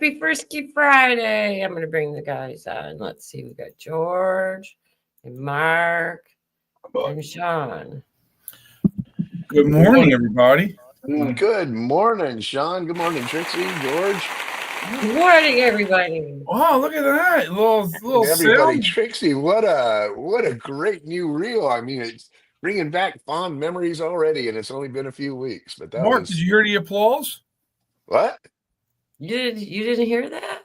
Happy Frisky Friday. I'm going to bring the guys on. Let's see. We got George and Mark and Sean. Good morning, everybody. Good morning, Sean. Good morning, Trixie, George. Good morning, everybody. Oh, look at that. Little Everybody, sound. Trixie, what a great new reel. I mean, it's bringing back fond memories already, and it's only been a few weeks. But that Mark, was did you hear the applause? what? You didn't hear that?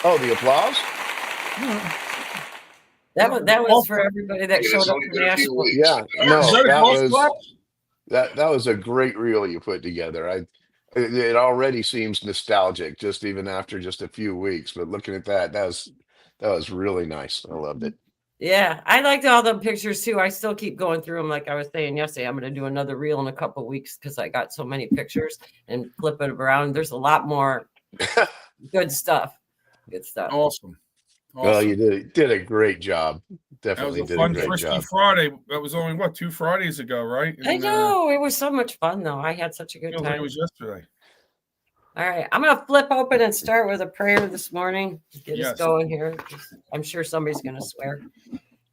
Oh, the applause. That was for everybody that showed up for Nashville. Yeah, Is no, that a that golf was clap? that was a great reel you put together. It already seems nostalgic, just even after just a few weeks. But looking at that was really nice. I loved it. Yeah, I liked all the pictures too. I still keep going through them. Like I was saying yesterday, I'm going to do another reel in a couple of weeks because I got so many pictures and flip it around. There's a lot more good stuff. Good stuff. Awesome. Well, you did a great job. That was Definitely a did a fun great Frisky job. Friday. That was only, 2 Fridays ago, right? I know. It was so much fun, though. I had such a good Feels like time. it was yesterday. All right. I'm going to flip open and start with a prayer this morning to get us Yes. going here. I'm sure somebody's going to swear.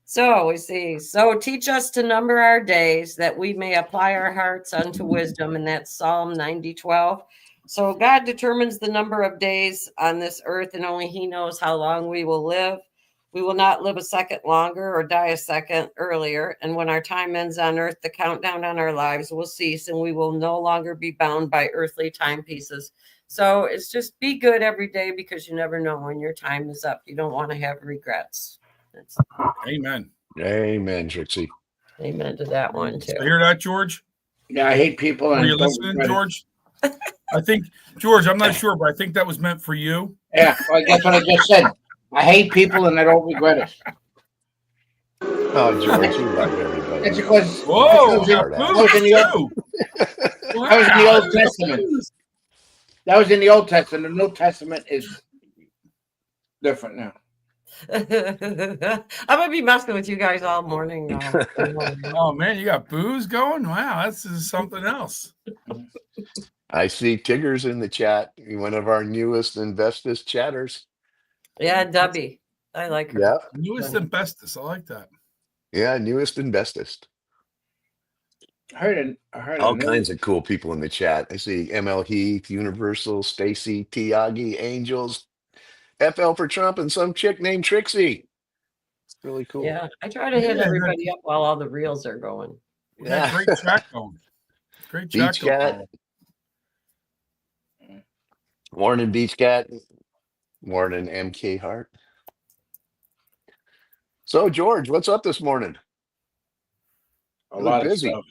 So we see. So teach us to number our days that we may apply our hearts unto wisdom. And that's Psalm 90:12. So God determines the number of days on this earth, and only He knows how long we will live. We will not live a second longer or die a second earlier. And when our time ends on earth, the countdown on our lives will cease, and we will no longer be bound by earthly timepieces. So it's just be good every day because you never know when your time is up. You don't want to have regrets. Amen. Amen, Trixie. Amen to that one too. You hear that, George? Yeah, I hate people. Were you listening, George? I think, George, I'm not sure, but I think that was meant for you. Yeah, well, that's what I just said. I hate people and I don't regret it. Oh, George, you love everybody. That's because Whoa, that was in the Old Testament. That was in the Old Testament. The New Testament is different now. I'm gonna be messing with you guys all morning now. Oh man, you got booze going? Wow, that's something else. I see Tigger's in the chat. One of our newest and bestest chatters. Yeah, Debbie. I like her. Yeah. Newest and bestest. I like that. Yeah, newest and bestest. I heard all kinds of cool people in the chat. I see ML Heath, Universal, Stacy, Tiagi, Angels, FL for Trump, and some chick named Trixie. It's really cool. Yeah, I try to hit everybody up while all the reels are going. Yeah, great chat going. Great chat Beach Cat. going. Morning, Beach Cat. Morning, MK Hart. So, George, what's up this morning? A lot busy. Of stuff.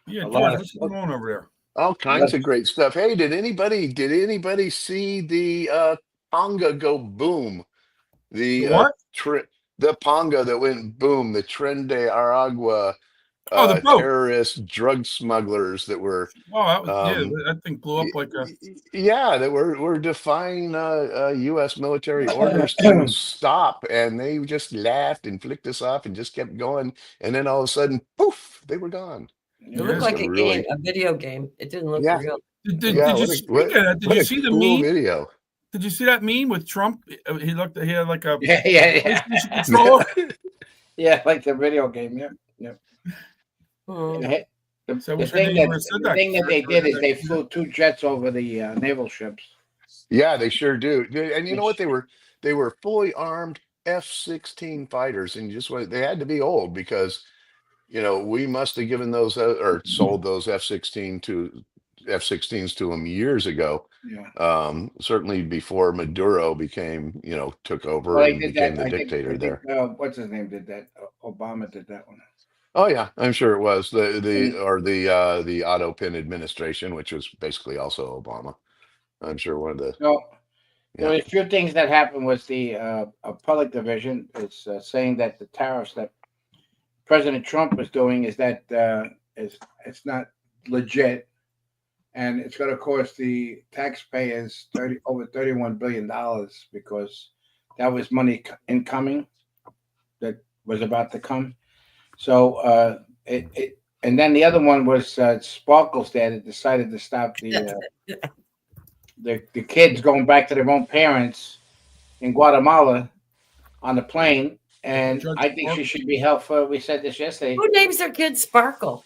Yeah, George, what's going on over there? All kinds of great stuff. Hey, did anybody see the Tonga go boom? The what? The Ponga that went boom, the Tren de Aragua the boat. terrorist drug smugglers that were that thing blew up like a that were defying U.S. military orders to stop, and they just laughed and flicked us off and just kept going, and then all of a sudden, poof, they were gone. It looked like a video game. It didn't look real. Did you see the meme? Video. Did you see that meme with Trump? He had like a controller. Yeah, like the video game. Yeah. The thing that they did is they flew 2 jets over the naval ships. Yeah, they sure do. And you know what? They were fully armed F-16 fighters, and they had to be old because we must have given those or sold those F-16s to them years ago. Yeah. Certainly before Maduro took over and became the dictator there. What's his name did that? Obama did that one. Oh yeah, I'm sure it was the Otto Pin administration, which was basically also Obama. I'm sure one of the. There were a few things that happened. Was the Appellate Division is saying that the tariffs that President Trump was doing is that it's not legit, and it's going to cost the taxpayers over $31 billion because that was money incoming that was about to come. So and then the other one was Sparkles there that decided to stop the the kids going back to their own parents in Guatemala on the plane, and Judge I think she Sparkle. should be held for. We said this yesterday. Who names their kid Sparkle?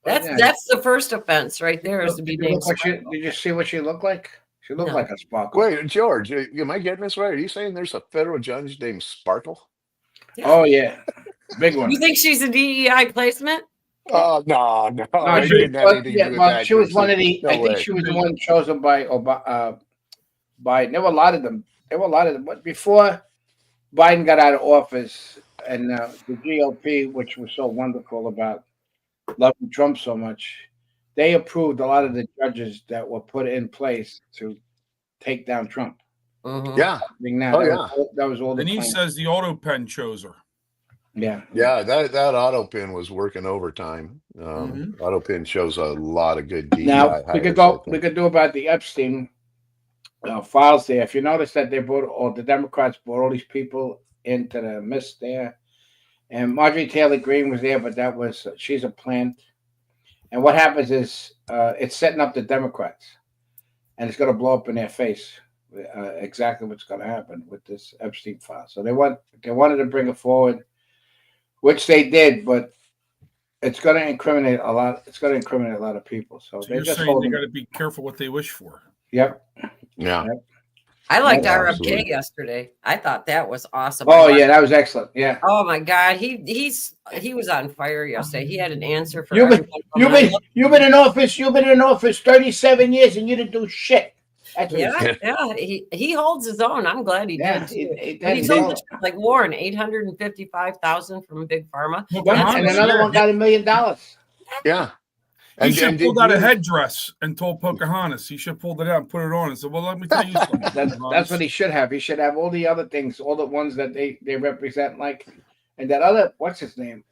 That's the first offense right there, is to be named Sparkle. Did you see what she looked like? She looked No. like a sparkle. Wait, George, am I getting this right? Are you saying there's a federal judge named Sparkle? Oh yeah, big one. You think she's a DEI placement? Oh no, No, it she, didn't have anything to do with that. she was one of the. No I think way. she was the one chosen by Biden. There were a lot of them. But before Biden got out of office, and the GOP, which was so wonderful about loving Trump so much, they approved a lot of the judges that were put in place to take down Trump. Mhm. Yeah, That was all the Denise plan. says the auto pen chose her. Yeah. that auto pin was working overtime. Auto pin shows a lot of good DEI. Now we could hires, go. We could do about the Epstein files there. If you notice that they brought, or the Democrats brought all these people into the mist there, and Marjorie Taylor Greene was there, but she's a plant. And what happens is it's setting up the Democrats, and it's going to blow up in their face. Exactly what's going to happen with this Epstein file. So they wanted to bring it forward, which they did, but it's going to incriminate a lot. It's going to incriminate a lot of people. So So they you're just saying hold they them. got to be careful what they wish for. Yep. Yeah. I liked Yeah, RFK absolutely. yesterday. I thought that was awesome. Oh yeah, that was excellent. Yeah. Oh my God, he was on fire yesterday. He had an answer for You've been everyone. you've been in office. You've been in office 37 years, and you didn't do shit. That's what Yeah, yeah. He holds his own. I'm glad he Yeah, did too. that He is told all. the truth, like Warren, 855,000 from Big Pharma. Well, Yeah, That's and what- another one got $1 million. Yeah. He should have pulled out a did you- headdress and told Pocahontas. He should have pulled it out and put it on and said, "Well, let me tell you something." That's what he should have. He should have all the other things, all the ones that they represent, like, and that other, what's his name?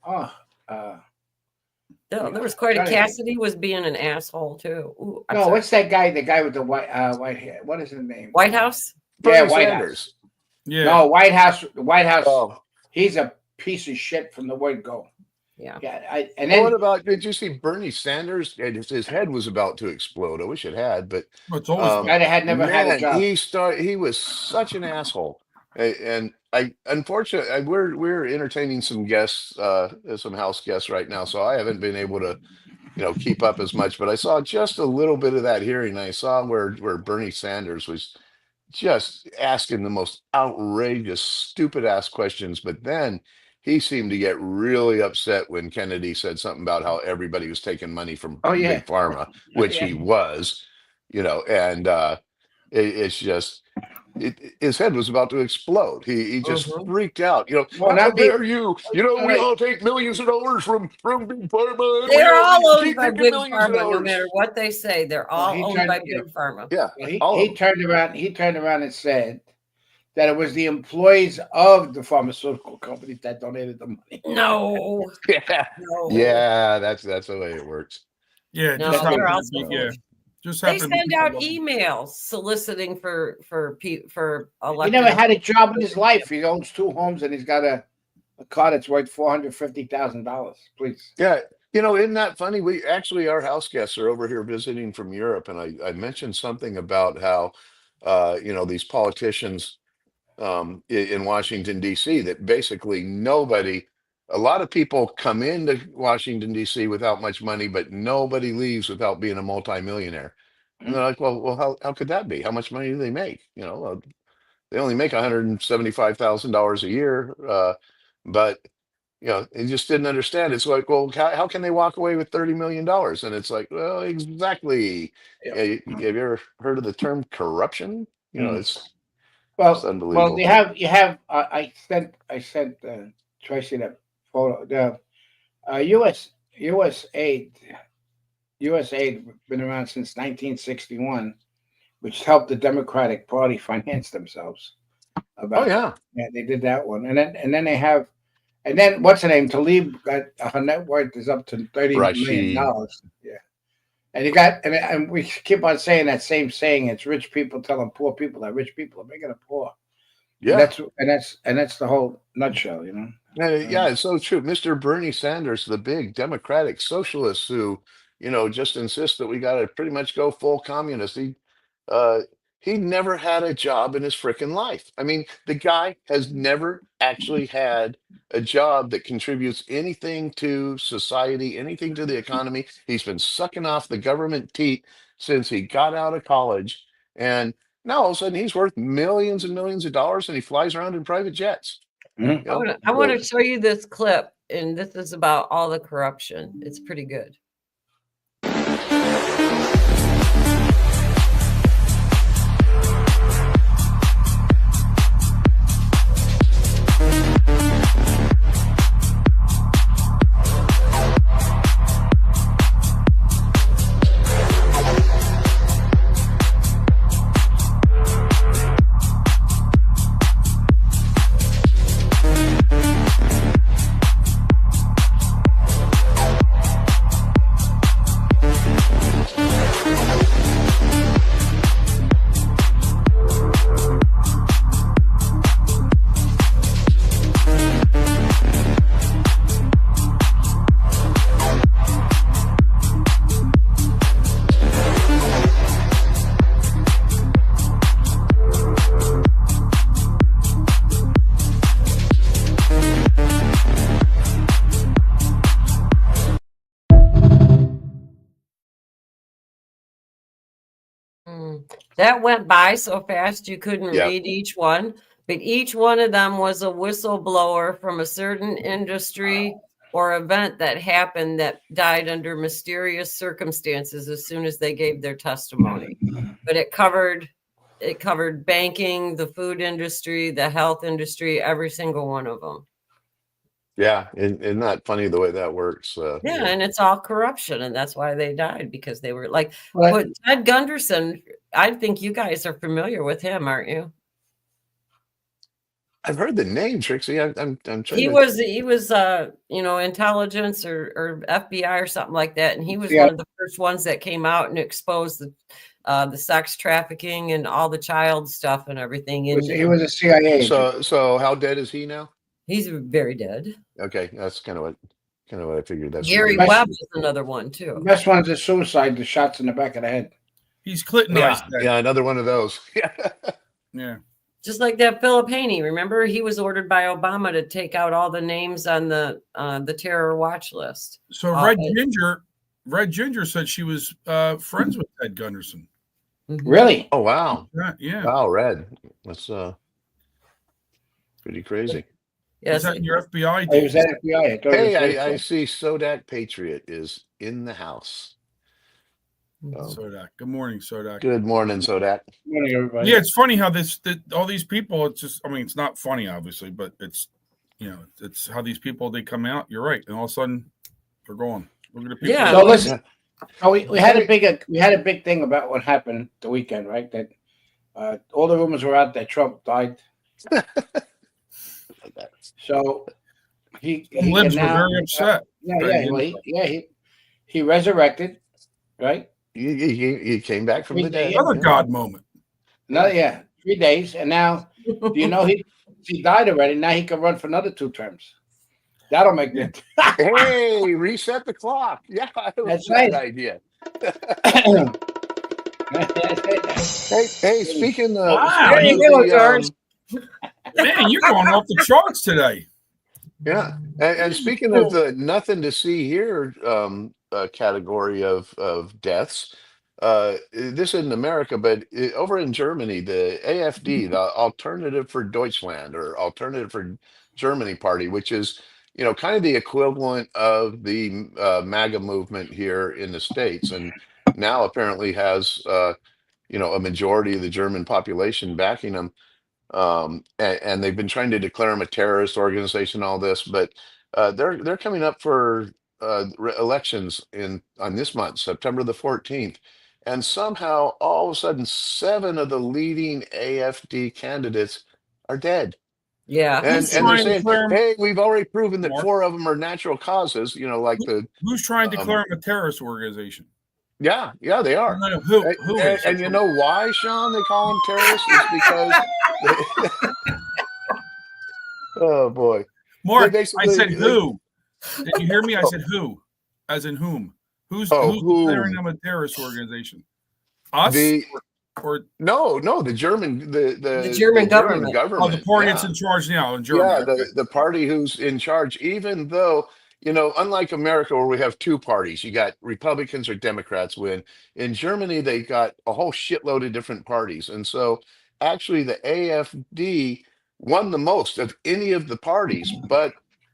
There was quite a Cassidy was being an asshole too. Ooh, I'm No, sorry. what's that guy? The guy with the white hair. What is his name? White House? Yeah, Bernie White Sanders. House. Yeah. No, White House. The White House. Oh. He's a piece of shit from the word go. Yeah. Yeah. And Well, then what about, did you see Bernie Sanders? His head was about to explode. I wish it had, but It's always um, guy that had never had a man, job. he was such an asshole. And I unfortunately we're entertaining some guests, some house guests right now, so I haven't been able to keep up as much, but I saw just a little bit of that hearing. I saw where Bernie Sanders was just asking the most outrageous, stupid ass questions, but then he seemed to get really upset when Kennedy said something about how everybody was taking money from Oh, yeah. Big Pharma, which he was, and it's just his head was about to explode. He just freaked out. Well, how not be- dare you? We all take millions of dollars from Big Pharma. and we They're all owned keep by taking Big millions of Pharma, no dollars." matter what they say. They're all he owned tried by to- Big Pharma. Yeah, He turned around. He turned around and said that it was the employees of the pharmaceutical companies that donated the money. No, yeah, no. yeah. That's the way it works. Yeah. No, Just they're happened all to be, foolish. Just They happened to send be out people- emails soliciting for He elected. never had a job in his life. He owns 2 homes and he's got a car that's worth $450,000. Please. Yeah. Isn't that funny? We actually, our house guests are over here visiting from Europe, and I mentioned something about how, these politicians in Washington, D.C., that basically a lot of people come into Washington, D.C. without much money, but nobody leaves without being a multimillionaire. And they're like, well, how could that be? How much money do they make? They only make $175,000 a year, but they just didn't understand. It's like, well, how can they walk away with $30 million? And it's like, well, exactly. Yeah. Have you ever heard of the term corruption? It's unbelievable. Well, you have. I sent Tracy that photo. The U.S. aid been around since 1961, which helped the Democratic Party finance themselves. Oh yeah. Yeah, they did that one, and then they have, and then what's her name? Talib got her net worth is up to $30 million. Yeah, and you got, and we keep on saying that same saying. It's rich people telling poor people that rich people are making them poor. Yeah. And that's the whole nutshell, Yeah, it's so true. Mr. Bernie Sanders, the big Democratic socialist who, just insists that we got to pretty much go full communist. he never had a job in his freaking life. I mean, the guy has never actually had a job that contributes anything to society, anything to the economy. He's been sucking off the government teat since he got out of college. And now all of a sudden he's worth millions and millions of dollars and he flies around in private jets. Mhm. You know? I want to show you this clip, and this is about all the corruption. It's pretty good. That went by so fast you couldn't Yeah. read each one, but each one of them was a whistleblower from a certain industry or event that happened that died under mysterious circumstances as soon as they gave their testimony. But it covered banking, the food industry, the health industry, every single one of them. Yeah. And not funny the way that works. Yeah, and it's all corruption, and that's why they died, because they were like, Right. but Ted Gunderson, I think you guys are familiar with him, aren't you? I've heard the name, Trixie. I'm trying He to. was intelligence or FBI or something like that, and he was Yeah. one of the first ones that came out and exposed the sex trafficking and all the child stuff and everything. And He was a CIA agent. So how dead is he now? he's very dead. Okay, that's kind of what I figured. That's Gary what Webb is another one The too. best one's a suicide, the shots in the back of the head. He's yeah, Clintonized. that. yeah, another one of those. Yeah. Just like that Philip Haney, remember he was ordered by Obama to take out all the names on the terror watch list. So Red Ginger said she was friends with Ted Gunderson. Really? Oh wow, Yeah. wow, Red. That's pretty crazy. Was Yes, that in your FBI He was days? at FBI. I thought Hey, it was I see Sodak Patriot is in the house. Sodak. Good morning, Sodak. Good morning, Sodak. Good morning, everybody. Yeah, it's funny how all these people, it's just, I mean, it's not funny, obviously, but it's, it's how these people, they come out. You're right. And all of a sudden they're gone. Look at the people. Yeah. So listen, we had a big thing about what happened the weekend, right? That all the rumors were out that Trump died. So he Libs can were now- very upset. He resurrected, right? You came back from the dead. Another God moment. 3 days, and now do you know he died already? Now he can run for another 2 terms. That'll make it. Hey, reset the clock. Yeah, I like That's that right. idea. Hey, speaking of, Wow, there you go, George. Man, you're going off the charts today. yeah, and speaking of the nothing to see here category of deaths, this isn't America, but over in Germany, the AfD, the Alternative for Deutschland or Alternative for Germany Party, which is kind of the equivalent of the MAGA movement here in the States, and now apparently has a majority of the German population backing them. And they've been trying to declare them a terrorist organization, all this, but they're coming up for elections on this month, September the 14th, and somehow all of a sudden 7 of the leading AfD candidates are dead. Yeah. And they're trying to saying, declare 'em- hey, we've already proven that Mark? 4 of them are natural causes, like the Who's trying to declare him a terrorist organization? yeah, they are. No, who is? And you know why, Sean, they call them terrorists? It's because oh boy. Mark, they I basically- said who. Did you hear me? I said who, as in whom. Who's who? declaring them a terrorist organization? Us? Or No, the German The German government. oh, the party yeah. that's in charge now in Germany. Yeah, Okay. the party who's in charge, even though, unlike America where we have two parties, you got Republicans or Democrats win. In Germany, they got a whole shitload of different parties. And so actually the AfD won the most of any of the parties, but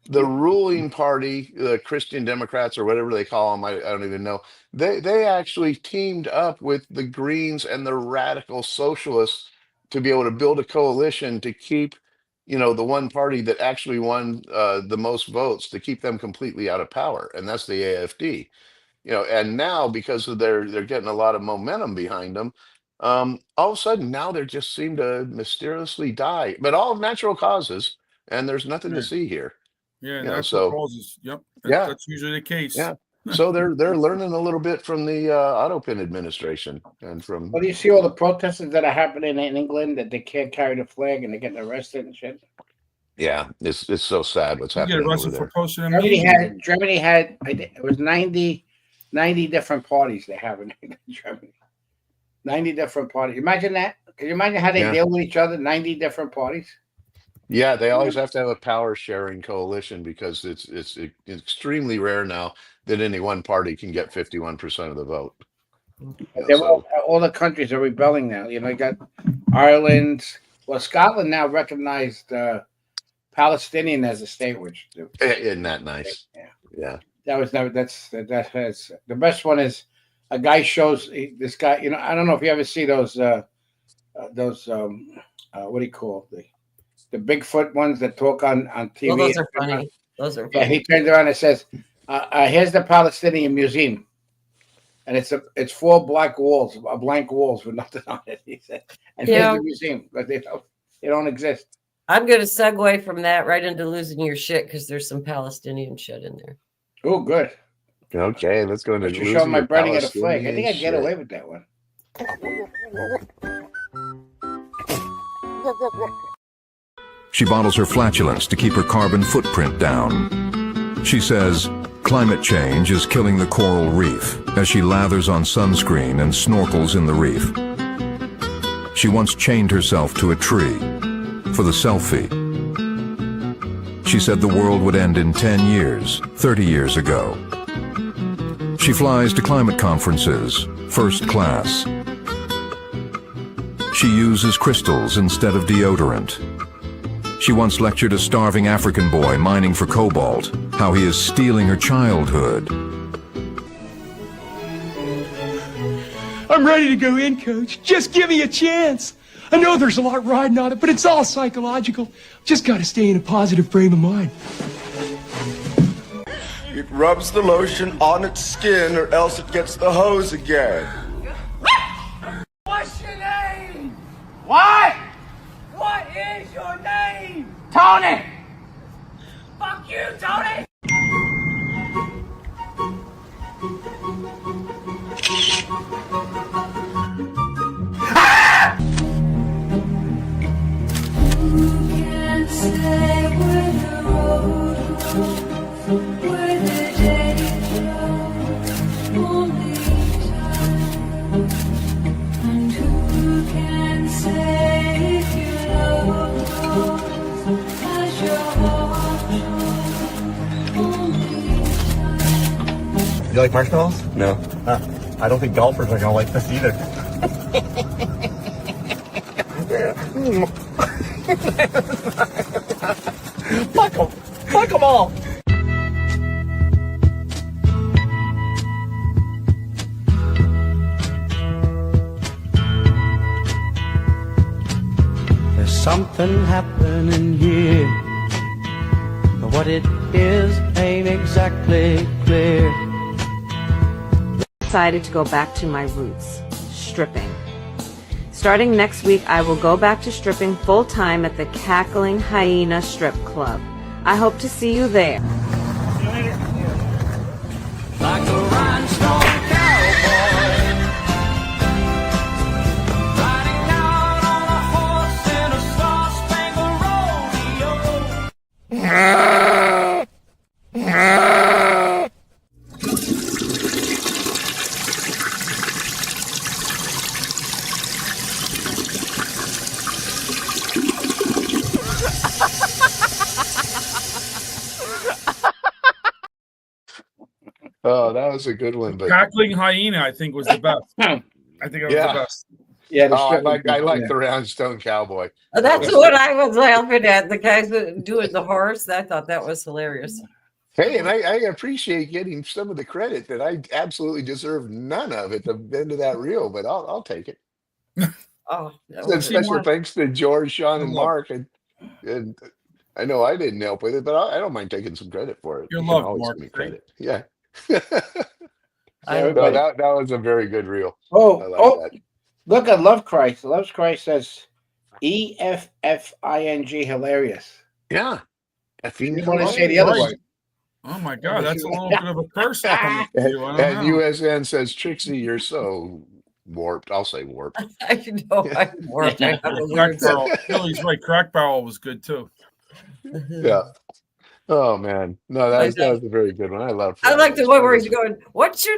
the ruling party, the Christian Democrats or whatever they call them, I don't even know, they actually teamed up with the Greens and the radical socialists to be able to build a coalition to keep the one party that actually won the most votes to keep them completely out of power, and that's the AfD. And now because of they're getting a lot of momentum behind them, all of a sudden now they just seem to mysteriously die, but all of natural causes, and there's nothing to Yeah. see here. Yeah, You know, natural so causes. Yep. yeah, That's usually the case. yeah. So they're learning a little bit from the Autopin administration and from. Well, do you see all the protests that are happening in England that they can't carry the flag and they're getting arrested and shit? Yeah, it's so sad what's You get happening over arrested for there. posting a Germany had I think it was 90 different parties they have in Germany. 90 different parties. Imagine that. Can you imagine how they Yeah. deal with each other? 90 different parties. Yeah, they always have to have a power sharing coalition because it's extremely rare now that any one party can get 51% of the vote. They're all the countries are rebelling now. You got Ireland. Well, Scotland now recognized Palestinian as a state, which Isn't that nice? Yeah. that was never. That has the best one is a guy shows this guy. I don't know if you ever see those what do you call the Bigfoot ones that talk on TV. Well, those are funny. Those are funny. Yeah, he turns around and says, "Here's the Palestinian Museum," and it's 4 blank walls with nothing on it. He said, "And here's the museum, but they don't exist." I'm going to segue from that right into losing your shit because there's some Palestinian shit in there. Oh, good. Okay, let's go into show my losing burning your of a flag. I think I'd get Palestinian away with that one. She bottles her flatulence to keep her carbon footprint down. She says climate change is killing the coral reef as she lathers on sunscreen and snorkels in the reef. She once chained herself to a tree for the selfie. She said the world would end in 10 years, 30 years ago. She flies to climate conferences, first class. She uses crystals instead of deodorant. She once lectured a starving African boy mining for cobalt, how he is stealing her childhood. I'm ready to go in, Coach. Just give me a chance. I know there's a lot riding on it, but it's all psychological. Just got to stay in a positive frame of mind. It rubs the lotion on its skin or else it gets the hose again. What's your name? What? What is your name? Tony! Fuck you, Tony! You like marshmallows? No. I don't think golfers are gonna like this either. Fuck them! Fuck them all! There's something happening here, but what it is ain't exactly clear. Decided to go back to my roots, stripping. Starting next week, I will go back to stripping full-time at the Cackling Hyena Strip Club. I hope to see you there. Like a rhinestone cowboy, riding out on a horse in a star-spangled rodeo. Oh, that was a good one. But Cackling hyena, I think, was the best. I think it was the yeah, best. Yeah, the oh, strip. I like the Roundstone Cowboy. That That's was what good. I was laughing at. The guys that doing the horse. I thought that was hilarious. Hey, and I appreciate getting some of the credit that I absolutely deserve none of at the end of that reel, but I'll take it. Oh, that So was special thanks to George, Sean, You're and loved. Mark, and I know I didn't help with it, but I don't mind taking some credit for it. You're You can loved, always Mark. give me See? credit. Yeah. I No, Everybody. that was a very good reel. I Oh, like that. look at Love Christ. Love Christ says EFFING hilarious. Yeah. She didn't want to say the Right. other word. Oh my God, that's a little bit of a curse coming from And, you. I don't and know. USN says, Trixie, you're so warped. I'll say warped. I know I'm warped. I have a Crack weird barrel. Billy's right. Crack barrel was good too. Yeah. Oh man. No, that was a very good one. I love I like the one where Fridays. he's going, "What's your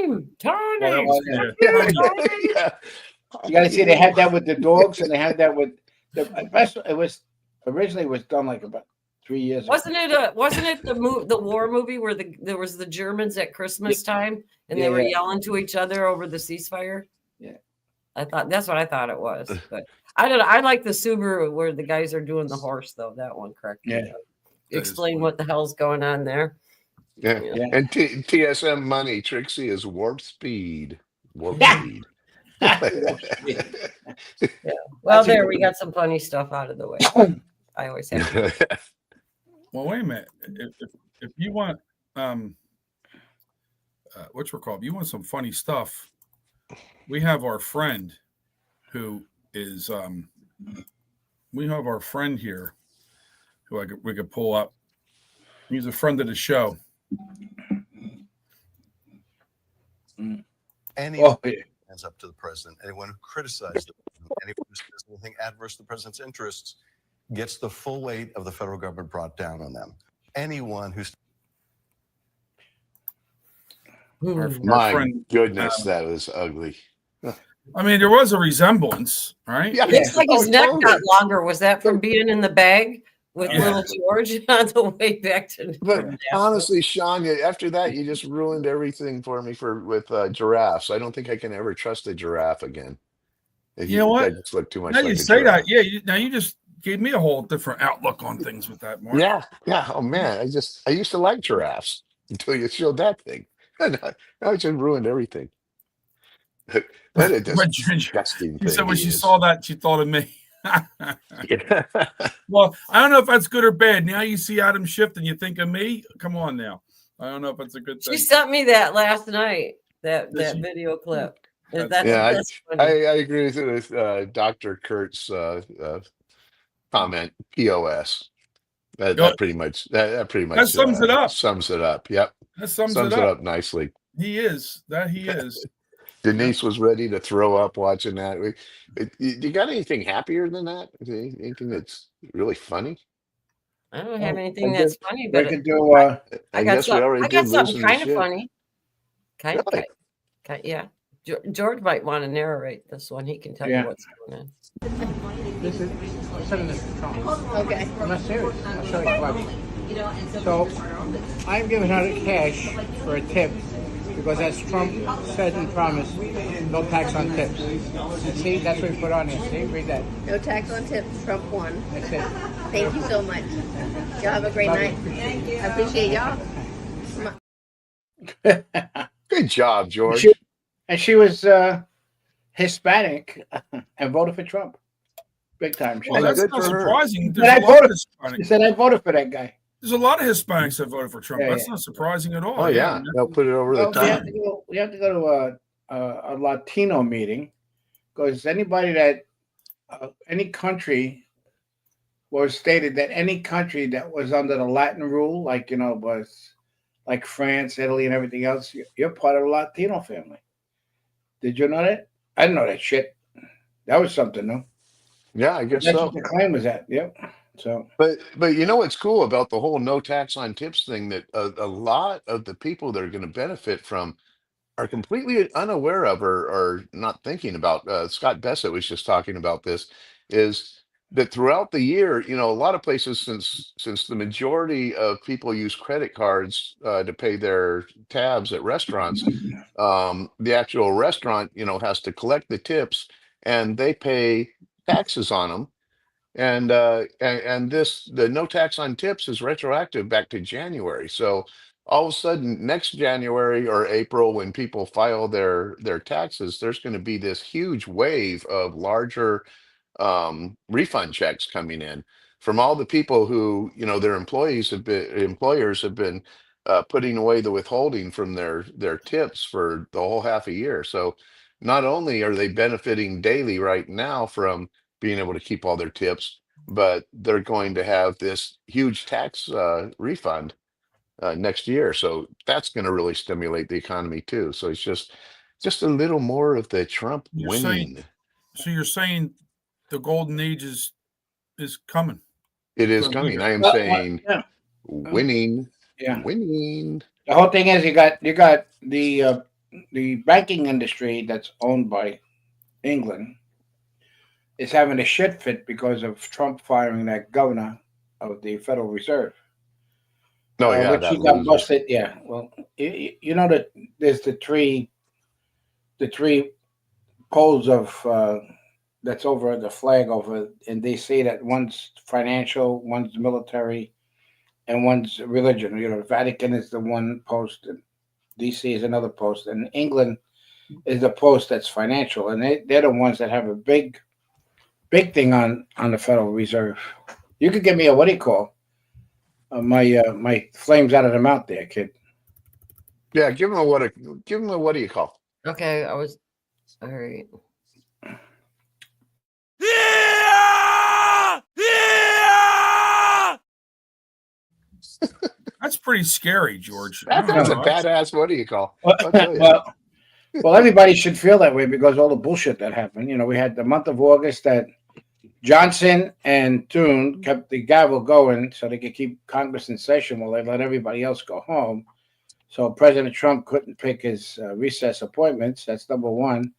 name, Well, that Tony?" was yeah. yeah. Yeah, Tony. yeah. You got to see they had that with the dogs, and they had that with the. It was originally was done like about 3 years ago. Wasn't it the war movie where there was the Germans at Christmas time and they Yeah, were yeah. yelling to each other over the ceasefire? Yeah. I thought that's what I thought it was, but I don't know. I like the Subaru where the guys are doing the horse though. That one cracked me Yeah. up. Explain what the hell's going on there. Yeah. Yeah. And TSM money, Trixie is warp speed. Warp speed. Well, there we got some funny stuff out of the way. I always have to. Well, wait a minute. If you want what's called? If you want some funny stuff, we have our friend who is we have our friend here who we could pull up. He's a friend of the show. Anyone who stands up to the president, anyone who criticizes the president, anyone who says anything adverse to the president's interests gets the full weight of the federal government brought down on them. Anyone who's My friend, goodness, that was ugly. I mean, there was a resemblance, right? Yeah. Looks like his Oh, neck totally. got longer. Was that from being in the bag with Yeah. little George on the way back to? But honestly, Sean, after that, you just ruined everything for me with giraffes. I don't think I can ever trust a giraffe again. You know what? That just looked too much Now like you a say giraffe. that, yeah. Now you just gave me a whole different outlook on things with that, Mark. Yeah, yeah. Oh man, I used to like giraffes until you showed that thing. And now it just ruined everything. What a But disgusting you thing said when he she is. saw that, she thought of me. Yeah. Well, I don't know if that's good or bad. Now you see Adam Schiff and you think of me. Come on now. I don't know if that's a good thing. She sent me that last night. That Did she? video clip. That's- That's I funny. agree with Dr. Kurt's comment. POS. That pretty much That sums it up. Sums it up. Yep. That sums Sums it it up. up nicely. He is. He is. Denise was ready to throw up watching that. You got anything happier than that? Anything that's really funny? I don't have anything I that's did- funny, They but could do. I got guess we some, already I got did something losing the kind of shit. funny. Really? Yeah. George might want to narrate this one. He can tell Yeah. you what's going on. This is Senator Trump. Okay. I'm not serious. I'll show you why. So I'm giving her the cash for a tip because as Trump said and promised, no tax on tips. And see, that's what we put on here. See, read that. No tax on tips. Trump won. That's it. Thank you so much. Y'all have a great Love night. I appreciate y'all. Good job, George. She was Hispanic and voted for Trump. Big time. She Well, said, that's good not for her. surprising. She There's said, a I lot of voted. She Hispanics. said, I voted for that guy. There's a lot of Hispanics that voted for Trump. Yeah, That's yeah. not surprising at all. Oh yeah, they'll put it over the Well, we have top. to go. We have to go to a Latino meeting because anybody that any country was stated that any country that was under the Latin rule, like was like France, Italy, and everything else, you're part of the Latino family. Did you know that? I didn't know that shit. That was something, no? Yeah, I guess That's so. what the claim was at. Yep. So But you know what's cool about the whole no tax on tips thing that a lot of the people that are going to benefit from are completely unaware of or not thinking about. Scott Bessett was just talking about this. Is that throughout the year, a lot of places, since the majority of people use credit cards to pay their tabs at restaurants, the actual restaurant, has to collect the tips and they pay taxes on them. And the no tax on tips is retroactive back to January. So all of a sudden, next January or April, when people file their taxes, there's going to be this huge wave of larger refund checks coming in from all the people who, their employers have been putting away the withholding from their tips for the whole half a year. So not only are they benefiting daily right now from being able to keep all their tips, but they're going to have this huge tax refund next year. So that's going to really stimulate the economy too. So it's just a little more of the Trump You're winning. you're saying the golden age is coming. It is Gonna be coming. here. I am Well, saying yeah. winning, Yeah. winning. The whole thing is you got the banking industry that's owned by England is having a shit fit because of Trump firing that governor of the Federal Reserve. Oh yeah, Which he that got loser. busted. Yeah. Well, you know that there's the three poles of that's over the flag over in DC. That one's financial, one's military, and one's religion. The Vatican is the one post, and DC is another post, and England is the post that's financial, and they're the ones that have a big thing on the Federal Reserve. You could give me a what do you call my flames out of the mouth there, kid. Yeah, give him a what do you call? Okay, I was all right. That's pretty scary, George. That's a badass what do you call? Well, everybody should feel that way because all the bullshit that happened. We had the month of August that Johnson and Thune kept the gavel going so they could keep Congress in session while they let everybody else go home. So President Trump couldn't pick his recess appointments. That's number one.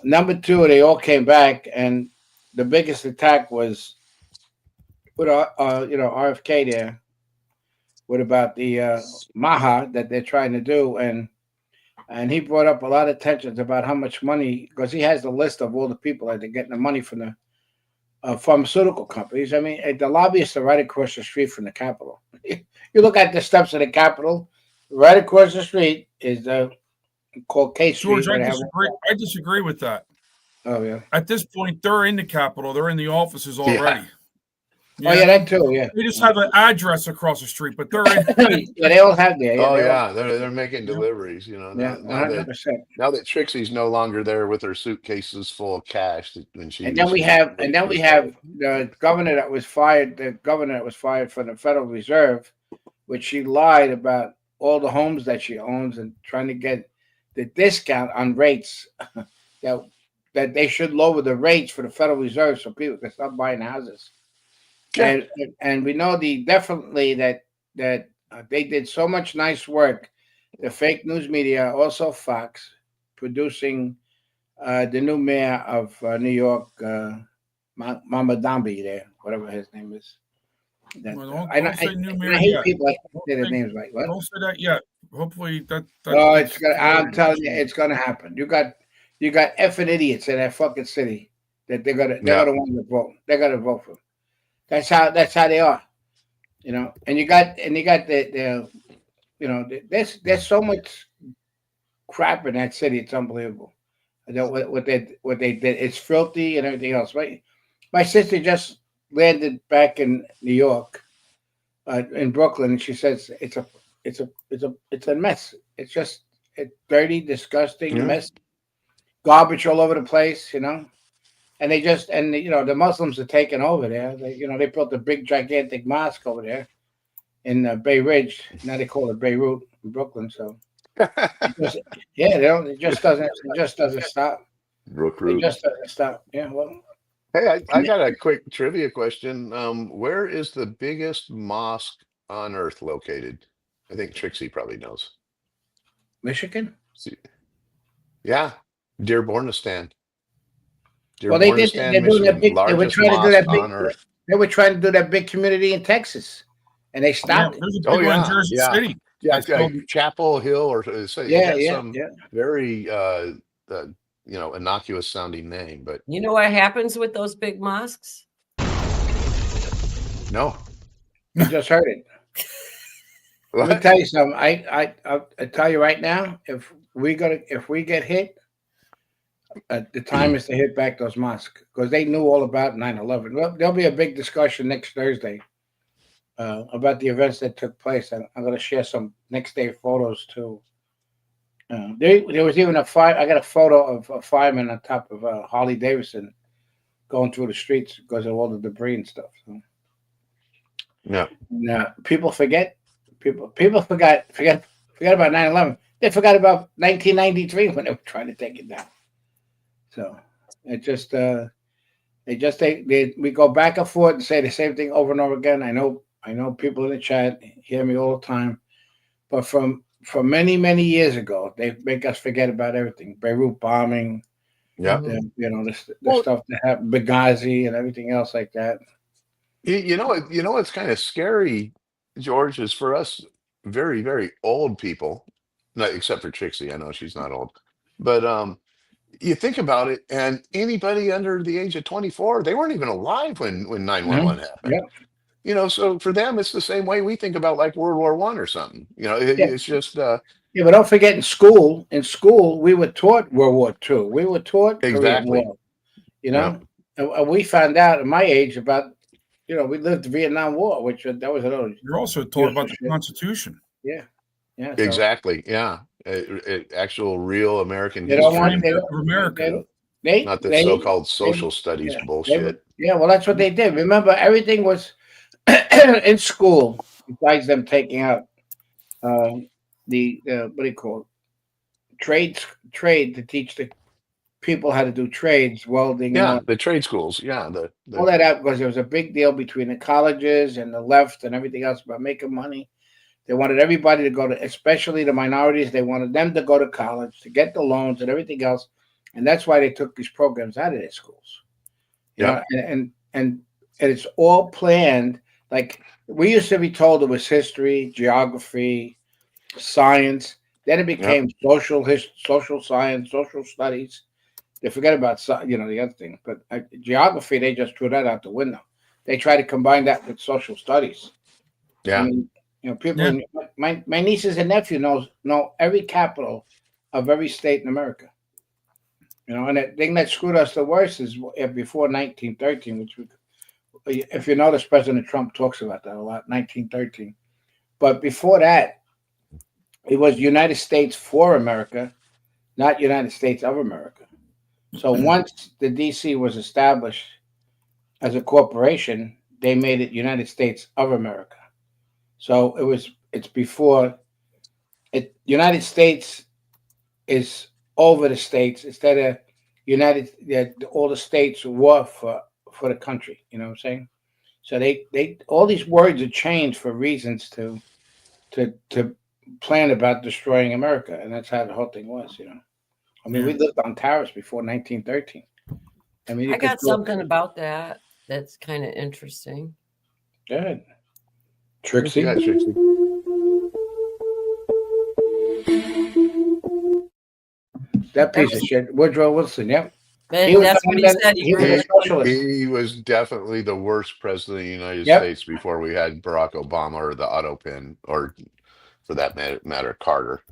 Number two, they all came back, and the biggest attack was with RFK there. What about the Maha that they're trying to do, and he brought up a lot of tensions about how much money, because he has the list of all the people that are getting the money from the pharmaceutical companies. I mean, the lobbyists are right across the street from the Capitol. You look at the steps of the Capitol, right across the street is called K Street. George, I disagree with that. Oh yeah. At this point, they're in the Capitol. They're in the offices already. Yeah. Oh yeah, that too. Yeah. They just have an address across the street, but they're in. Yeah, they all have their. Yeah, they're making deliveries. Now, Yeah, 100%. Now that Trixie's no longer there with her suitcases full of cash, when she And then we have the governor that was fired. The governor that was fired from the Federal Reserve, which she lied about all the homes that she owns and trying to get the discount on rates that they should lower the rates for the Federal Reserve so people can stop buying houses. Yeah. And we know definitely that they did so much nice work. The fake news media, also Fox, producing the new mayor of New York, Mamadambi there, whatever his name is. I hate people that say their names like what? Don't say that yet. Hopefully that. Oh, I'm telling you, it's gonna happen. You got effing idiots in that fucking city that they're gonna want to vote. They're gonna vote for them. That's how they are, And you got the there's so much crap in that city. It's unbelievable. What they did. It's filthy and everything else. Right? My sister just landed back in New York, in Brooklyn, and she says it's a mess. It's just a dirty, disgusting mess, garbage all over the place. And the Muslims are taking over there. They built a big, gigantic mosque over there in Bay Ridge. Now they call it Beirut in Brooklyn. So, it just doesn't stop. It just doesn't stop. Yeah. Well, hey, I got a quick trivia question. Where is the biggest mosque on Earth located? I think Trixie probably knows. Michigan? Yeah, Dearbornistan. Well, they did. Dearbornistan, They're doing that Michigan, big. They were largest trying to do mosque that big. on earth. They were trying to do that big community in Texas, and they Yeah, stopped it. there's a big Oh one in yeah, Jersey yeah, City. yeah. That's called, Chapel Hill, or say it Yeah, has yeah, some yeah. very innocuous sounding name, but You know what happens with those big mosques? no. I just heard it. Let me What? tell you something. I tell you right now, if we get hit, the time is to hit back those mosques because they knew all about 9/11. Well, there'll be a big discussion next Thursday about the events that took place. And I'm going to share some next day photos too. There was even a fire. I got a photo of a fireman on top of Harley Davidson going through the streets because of all the debris and stuff. So, Yeah. now people forget. People forgot about 9/11. They forgot about 1993 when they were trying to take it down. So it just we go back and forth and say the same thing over and over again. I know people in the chat hear me all the time, but from many years ago, they make us forget about everything. Beirut bombing, Yeah. the Well, stuff that happened, Benghazi, and everything else like that. what's kind of scary, George, is for us very, very old people, not except for Trixie. I know she's not old, but you think about it, and anybody under the age of 24, they weren't even alive when 9/11 happened. Yeah. So for them, it's the same way we think about like World War One or something. Yeah. It's just Yeah, but don't forget in school, we were taught World War II. We were taught Korean exactly. War, Yeah. and we found out at my age about, we lived the Vietnam War, which that was another. you're also taught about the Constitution. Yeah. Yeah. So Exactly. Yeah. Actual real American they don't want history, of America. not that so-called social studies bullshit. well, that's what they did. Remember, everything was in school, besides them taking out the what do you call it? Trade to teach the people how to do trades, welding, and Yeah, the trade schools. Yeah, all that out because there was a big deal between the colleges and the left and everything else about making money. They wanted everybody to go to, especially the minorities. They wanted them to go to college to get the loans and everything else, and that's why they took these programs out of their schools. Yeah. And it's all planned. Like we used to be told it was history, geography, science. Then it became social science, social studies. They forget about the other thing. But geography, they just threw that out the window. They try to combine that with social studies. Yeah. I mean, people. My nieces and nephew know every capital of every state in America. And the thing that screwed us the worst is before 1913, which if you notice, President Trump talks about that a lot. 1913, but before that, it was United States for America, not United States of America. So once the D.C. was established as a corporation, they made it United States of America. So it's before it. United States is over the states instead of all the states were for the country. You know what I'm saying? So they all these words are changed for reasons to plan about destroying America, and that's how the whole thing was. I mean, we lived on tariffs before 1913. I mean, I got something about that that's kind of interesting. Good. Trixie. Yeah, Trixie. That piece of shit, Woodrow Wilson. Yep. That's what he said. He was a socialist. He was definitely the worst president of the United Yep. States before we had Barack Obama or the auto pin, or for that matter, Carter.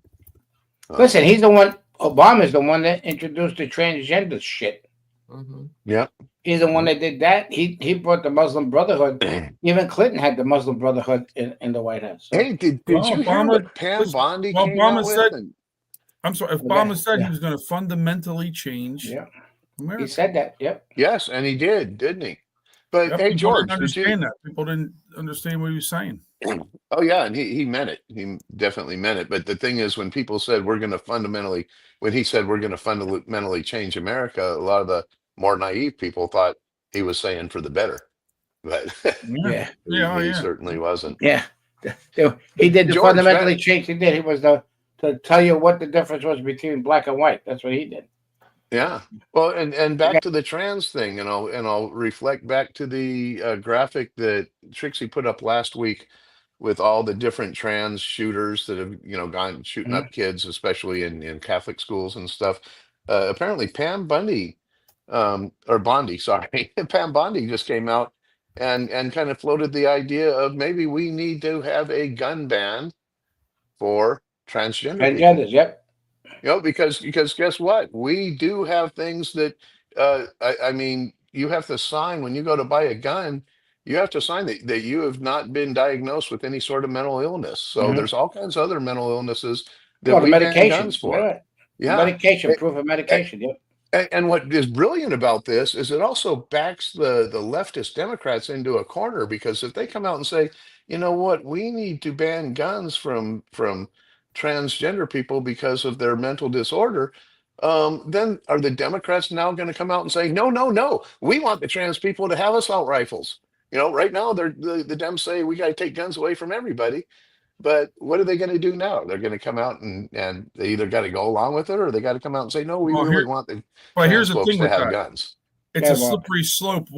Listen, he's the one. Obama's the one that introduced the transgender shit. Yep. He's the one that did that. He brought the Muslim Brotherhood. Even Clinton had the Muslim Brotherhood in the White House. So. Hey, did you hear what Pam Bondi came out with? I'm sorry. If Obama said he was going to fundamentally change, America. He said that. Yep. Yes, and he did, didn't he? But hey, People George, didn't understand that. People didn't understand what he was saying. Oh yeah, and he meant it. He definitely meant it. But the thing is, when people said when he said we're going to fundamentally change America, a lot of the more naive people thought he was saying for the better. But he certainly wasn't. Yeah, he did George, fundamentally change. He did. He was to tell you what the difference was between black and white. That's what he did. Yeah. Well, and back to the trans thing, and I'll reflect back to the graphic that Trixie put up last week with all the different trans shooters that have, gone shooting Mhm. up kids, especially in Catholic schools and stuff. Apparently, Pam Bundy, or Bondi, sorry, Pam Bondi just came out and kind of floated the idea of maybe we need to have a gun ban for transgender people. Transgenders, yep. Because guess what? We do have things that I mean, you have to sign when you go to buy a gun. You have to sign that you have not been diagnosed with any sort of mental illness. So Mhm. there's all kinds of other mental illnesses that Well, the we ban medication, guns for. right? The Yeah. medication, proof of medication, yep. And what is brilliant about this is it also backs the leftist Democrats into a corner, because if they come out and say, you know what, we need to ban guns from transgender people because of their mental disorder, then are the Democrats now going to come out and say, no, no, no, we want the trans people to have assault rifles? Right now the Dems say we got to take guns away from everybody. But what are they going to do now? They're going to come out and they either got to go along with it, or they got to come out and say, no, we Well, really want the But here's trans the folks thing to with have that. guns. It's Yeah, a well- slippery slope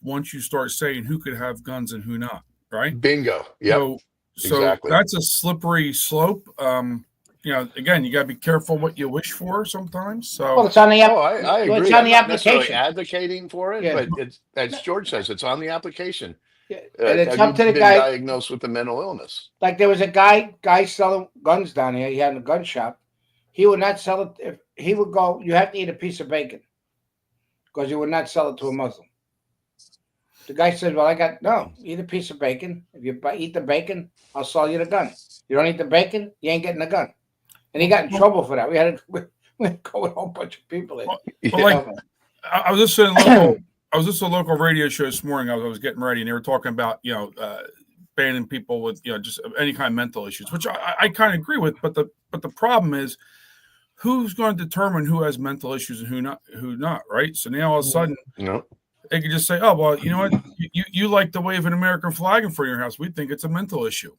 once you start saying who could have guns and who not, right? Bingo. Yep. So Exactly. that's a slippery slope. Again, you got to be careful what you wish for sometimes. Well, So it's on the Oh, I agree. It's on I'm the not necessarily application. advocating for it, Yeah. but it's, as George says, it's on the application. Yeah, and it's Have up you to the been guy. diagnosed with a mental illness? Like there was a guy selling guns down here. He had a gun shop. He would not sell it. If he would go, you have to eat a piece of bacon, because he would not sell it to a Muslim. The guy said, "Well, eat a piece of bacon. If you eat the bacon, I'll sell you the gun. You don't eat the bacon, you ain't getting the gun." And he got in trouble for that. We had to go with a whole bunch of people in. But like, I was listening to a local radio show this morning. I was getting ready, and they were talking about banning people with just any kind of mental issues, which I kind of agree with. But the problem is, who's going to determine who has mental issues and who not, right? So now all of a sudden, No. they could just say, "Oh, well, you know what? You like to wave an American flag in front of your house. We think it's a mental issue,"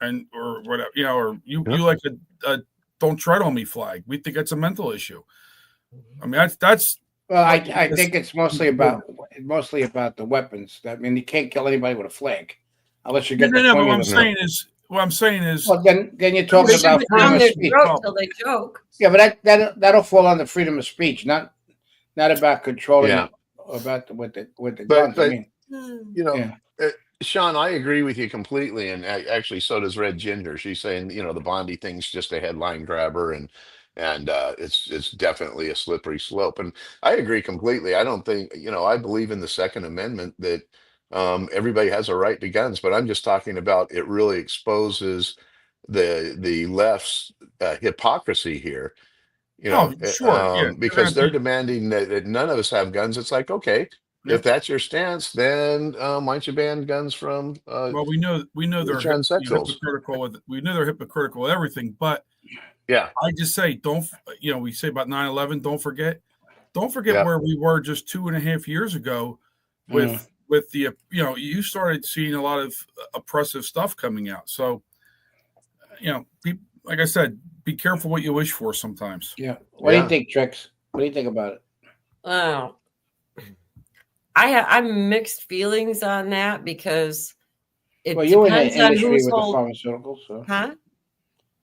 or whatever, or you like a "Don't tread on me" flag. We think it's a mental issue. I mean, that's. Well, I think it's mostly about the weapons. I mean, you can't kill anybody with a flag unless you get the But what formula. I'm saying is, Well, then you're talking They about shouldn't freedom down of their speech. throat till they choke. Yeah, but that'll fall under freedom of speech, not about controlling Yeah. about with the But guns. I mean, yeah. Sean, I agree with you completely, and actually, so does Red Ginger. She's saying, the Bondi thing's just a headline grabber, and it's definitely a slippery slope. And I agree completely. I don't think, I believe in the Second Amendment that everybody has a right to guns, but I'm just talking about it really exposes the left's hypocrisy here. sure, yeah, Because they're demanding that none of us have guns. It's like, okay, if that's your stance, then why don't you ban guns from well, we know they're transsexuals? hypocritical with everything, but Yeah. I just say we say about 9/11, don't forget Yeah. where we were just 2.5 years ago with the you started seeing a lot of oppressive stuff coming out. So like I said, be careful what you wish for sometimes. Yeah. What do you think, Trix? What do you think about it? Oh, I'm mixed feelings on that, because it Well, you were in the depends on industry who's with the holding. pharmaceuticals, so. Huh?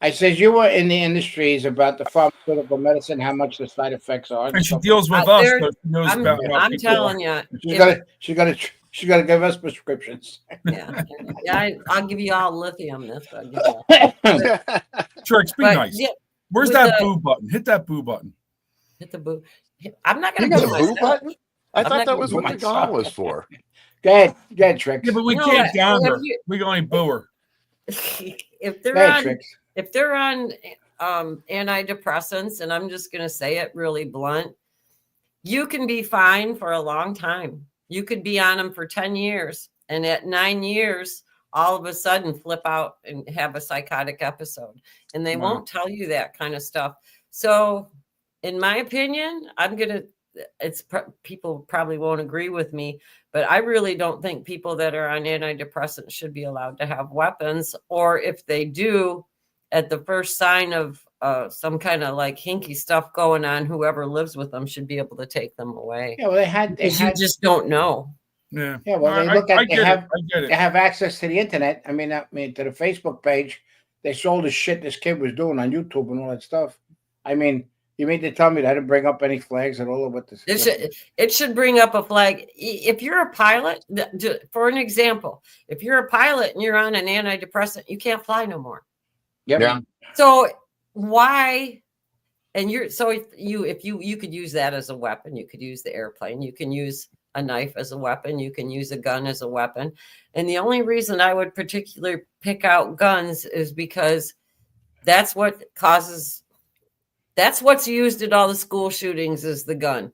I says you were in the industries about the pharmaceutical medicine, how much the side effects are. And she stuff. deals with us, so she knows I'm, about how I'm people telling you, She's got to give us prescriptions. yeah, I'll give you all lithium. That's what I give you. Trix, be But, nice. yeah, Where's with that the- boo button? Hit that boo button. Hit the boo. I'm not You going to got boo a boo myself. button? I I'm thought not that gonna was boo what the myself. gong was for. Go ahead, Trix. Yeah, but we No, can't down if her. you- We can only boo her. If they're Go ahead, on, Trix. if they're on antidepressants, and I'm just going to say it really blunt, you can be fine for a long time. You could be on them for 10 years, and at 9 years, all of a sudden flip out and have a psychotic episode, and they Wow. won't tell you that kind of stuff. So, in my opinion, people probably won't agree with me, but I really don't think people that are on antidepressants should be allowed to have weapons, or if they do, at the first sign of some kind of like hinky stuff going on, whoever lives with them should be able to take them away. Yeah, well, they Because had you just don't know. Yeah. Yeah, well, they I- look I at they get it. have I get it. they have access to the internet. I mean, to the Facebook page, they saw the shit this kid was doing on YouTube and all that stuff. I mean, you mean to tell me that I didn't bring up any flags at all with this? It should bring up a flag. If you're a pilot, for an example, if you're a pilot and you're on an antidepressant, you can't fly no more. Yep. Yeah. So why? And you're so if you could use that as a weapon, you could use the airplane, you can use a knife as a weapon, you can use a gun as a weapon. And the only reason I would particularly pick out guns is because that's what's used at all the school shootings is the gun.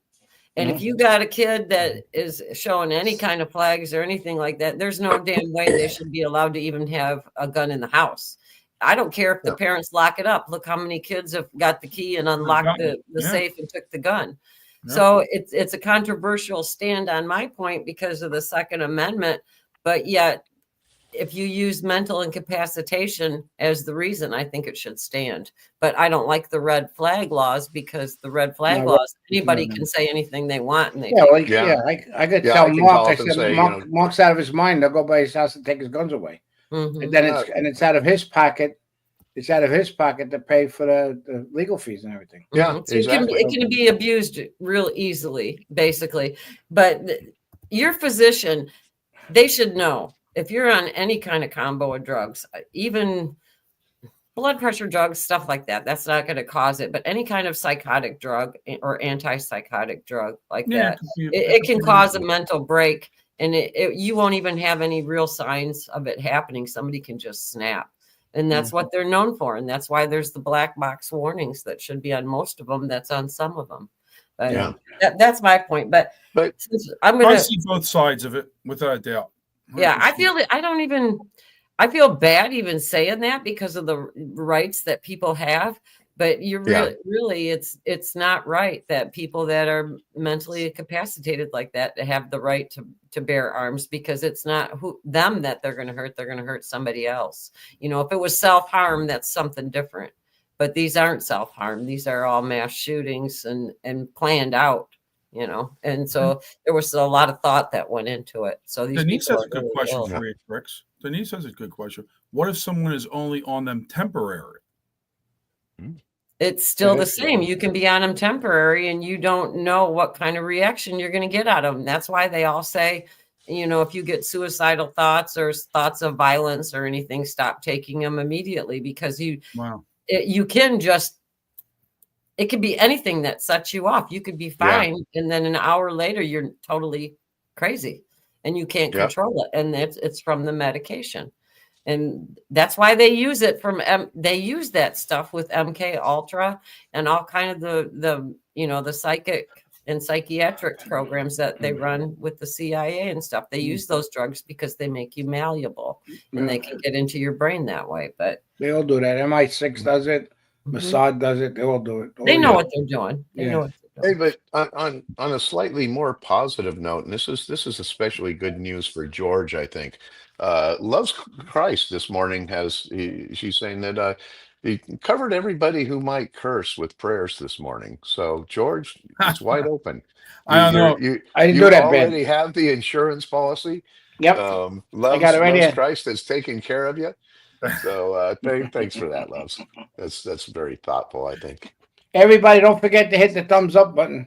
And if you got a kid that is showing any kind of flags or anything like that, there's no damn way they should be allowed to even have a gun in the house. I don't care if the parents lock it up. Look how many kids have got the key and unlocked the safe and took the gun. Yeah. So it's a controversial stand on my point because of the Second Amendment. But yet, if you use mental incapacitation as the reason, I think it should stand. But I don't like the red flag laws because the red flag laws, anybody can say anything they want. And they I could tell Mark. I said, Mark's out of his mind. They'll go by his house and take his guns away. Mm-hmm. And then it's out of his pocket. It's out of his pocket to pay for the legal fees and everything. Yeah, so exactly. It can be abused real easily, basically. But your physician, they should know if you're on any kind of combo of drugs, even blood pressure drugs, stuff like that. That's not going to cause it. But any kind of psychotic drug or antipsychotic drug like that, it can cause a mental break. And you won't even have any real signs of it happening. Somebody can just snap. And that's what they're known for. And that's why there's the black box warnings that should be on most of them. That's on some of them. But that's my point. But I'm going to see both sides of it without a doubt. 100%. Yeah, I feel that I feel bad even saying that because of the rights that people have. But you're really, it's not right that people that are mentally incapacitated like that have the right to bear arms, because it's not them that they're going to hurt. They're going to hurt somebody else. You know, if it was self-harm, that's something different. But these aren't self-harm. These are all mass shootings and planned out. You know, and so there was a lot of thought that went into it. So these Denise has a good really question for you, Trix. Denise has a good question. What if someone is only on them temporary? It's still the same. You can be on them temporary and you don't know what kind of reaction you're going to get out of them. That's why they all say, you know, if you get suicidal thoughts or thoughts of violence or anything, stop taking them immediately, because you can just, it could be anything that sets you off. You could be fine. And then an hour later, you're totally crazy and you can't control it. And it's from the medication. And that's why they use it they use that stuff with MK Ultra and all kind of the psychic and psychiatric programs that they run with the CIA and stuff. They use those drugs because they make you malleable and they can get into your brain that way. But they all do that. MI6 does it. Mossad does it. They all do it. They know what they're doing. They know what Hey, but on a slightly more positive note, and this is especially good news for George, I think. Loves Christ this morning she's saying that he covered everybody who might curse with prayers this morning. So George, it's wide open. I don't know. I didn't do that, already have the insurance policy. Yep. Loves Christ has taken care of you. So thanks for that, Loves. That's very thoughtful, I think. Everybody, don't forget to hit the thumbs up button.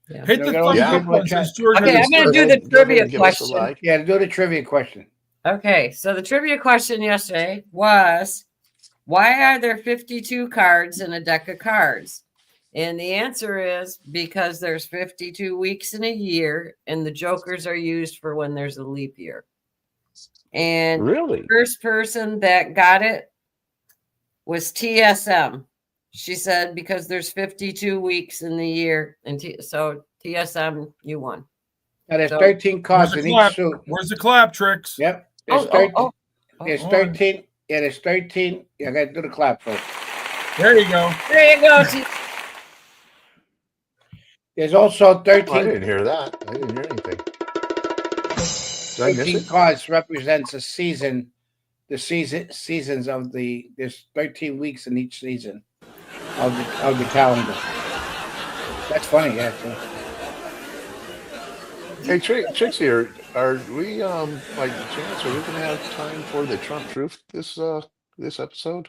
Yeah. Hit the thumbs up button. Okay, I'm going to do the trivia question. Yeah, do the trivia question. Okay, so the trivia question yesterday was, why are there 52 cards in a deck of cards? And the answer is because there's 52 weeks in a year, and the jokers are used for when there's a leap year. And really, the first person that got it was TSM. She said because there's 52 weeks in the year, and so TSM, you won. Now there's 13 cards in each suit. Where's the clap, Tricks? Yep. There's 13. There's 13. Yeah, there's 13. Yeah, I got to do the clap first. There you go. There you go. There's also 13. I didn't hear that. I didn't hear anything. 13 cards represents a season. The seasons of there's 13 weeks in each season. of the calendar. That's funny, yeah. Hey, Trixie, are we by chance are we going to have time for the Trump truth this episode?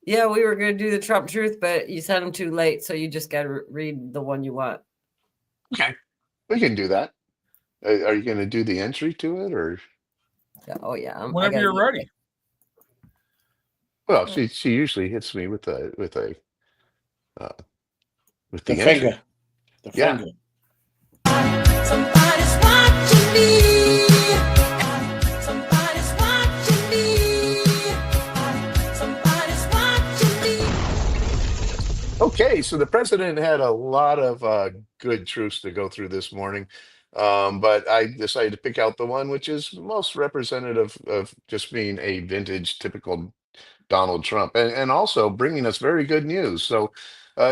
Yeah, we were going to do the Trump truth, but you sent them too late, so you just got to read the one you want. Okay, we can do that. Are you going to do the entry to it, or? Yeah, oh yeah, I Whenever gotta you're get ready. Well, she usually hits me with the The entry. finger. The Yeah. finger. Somebody's watching me. Somebody's watching me. Somebody's watching me. Okay, so the president had a lot of good truths to go through this morning, but I decided to pick out the one which is most representative of just being a vintage, typical Donald Trump, and also bringing us very good news. So,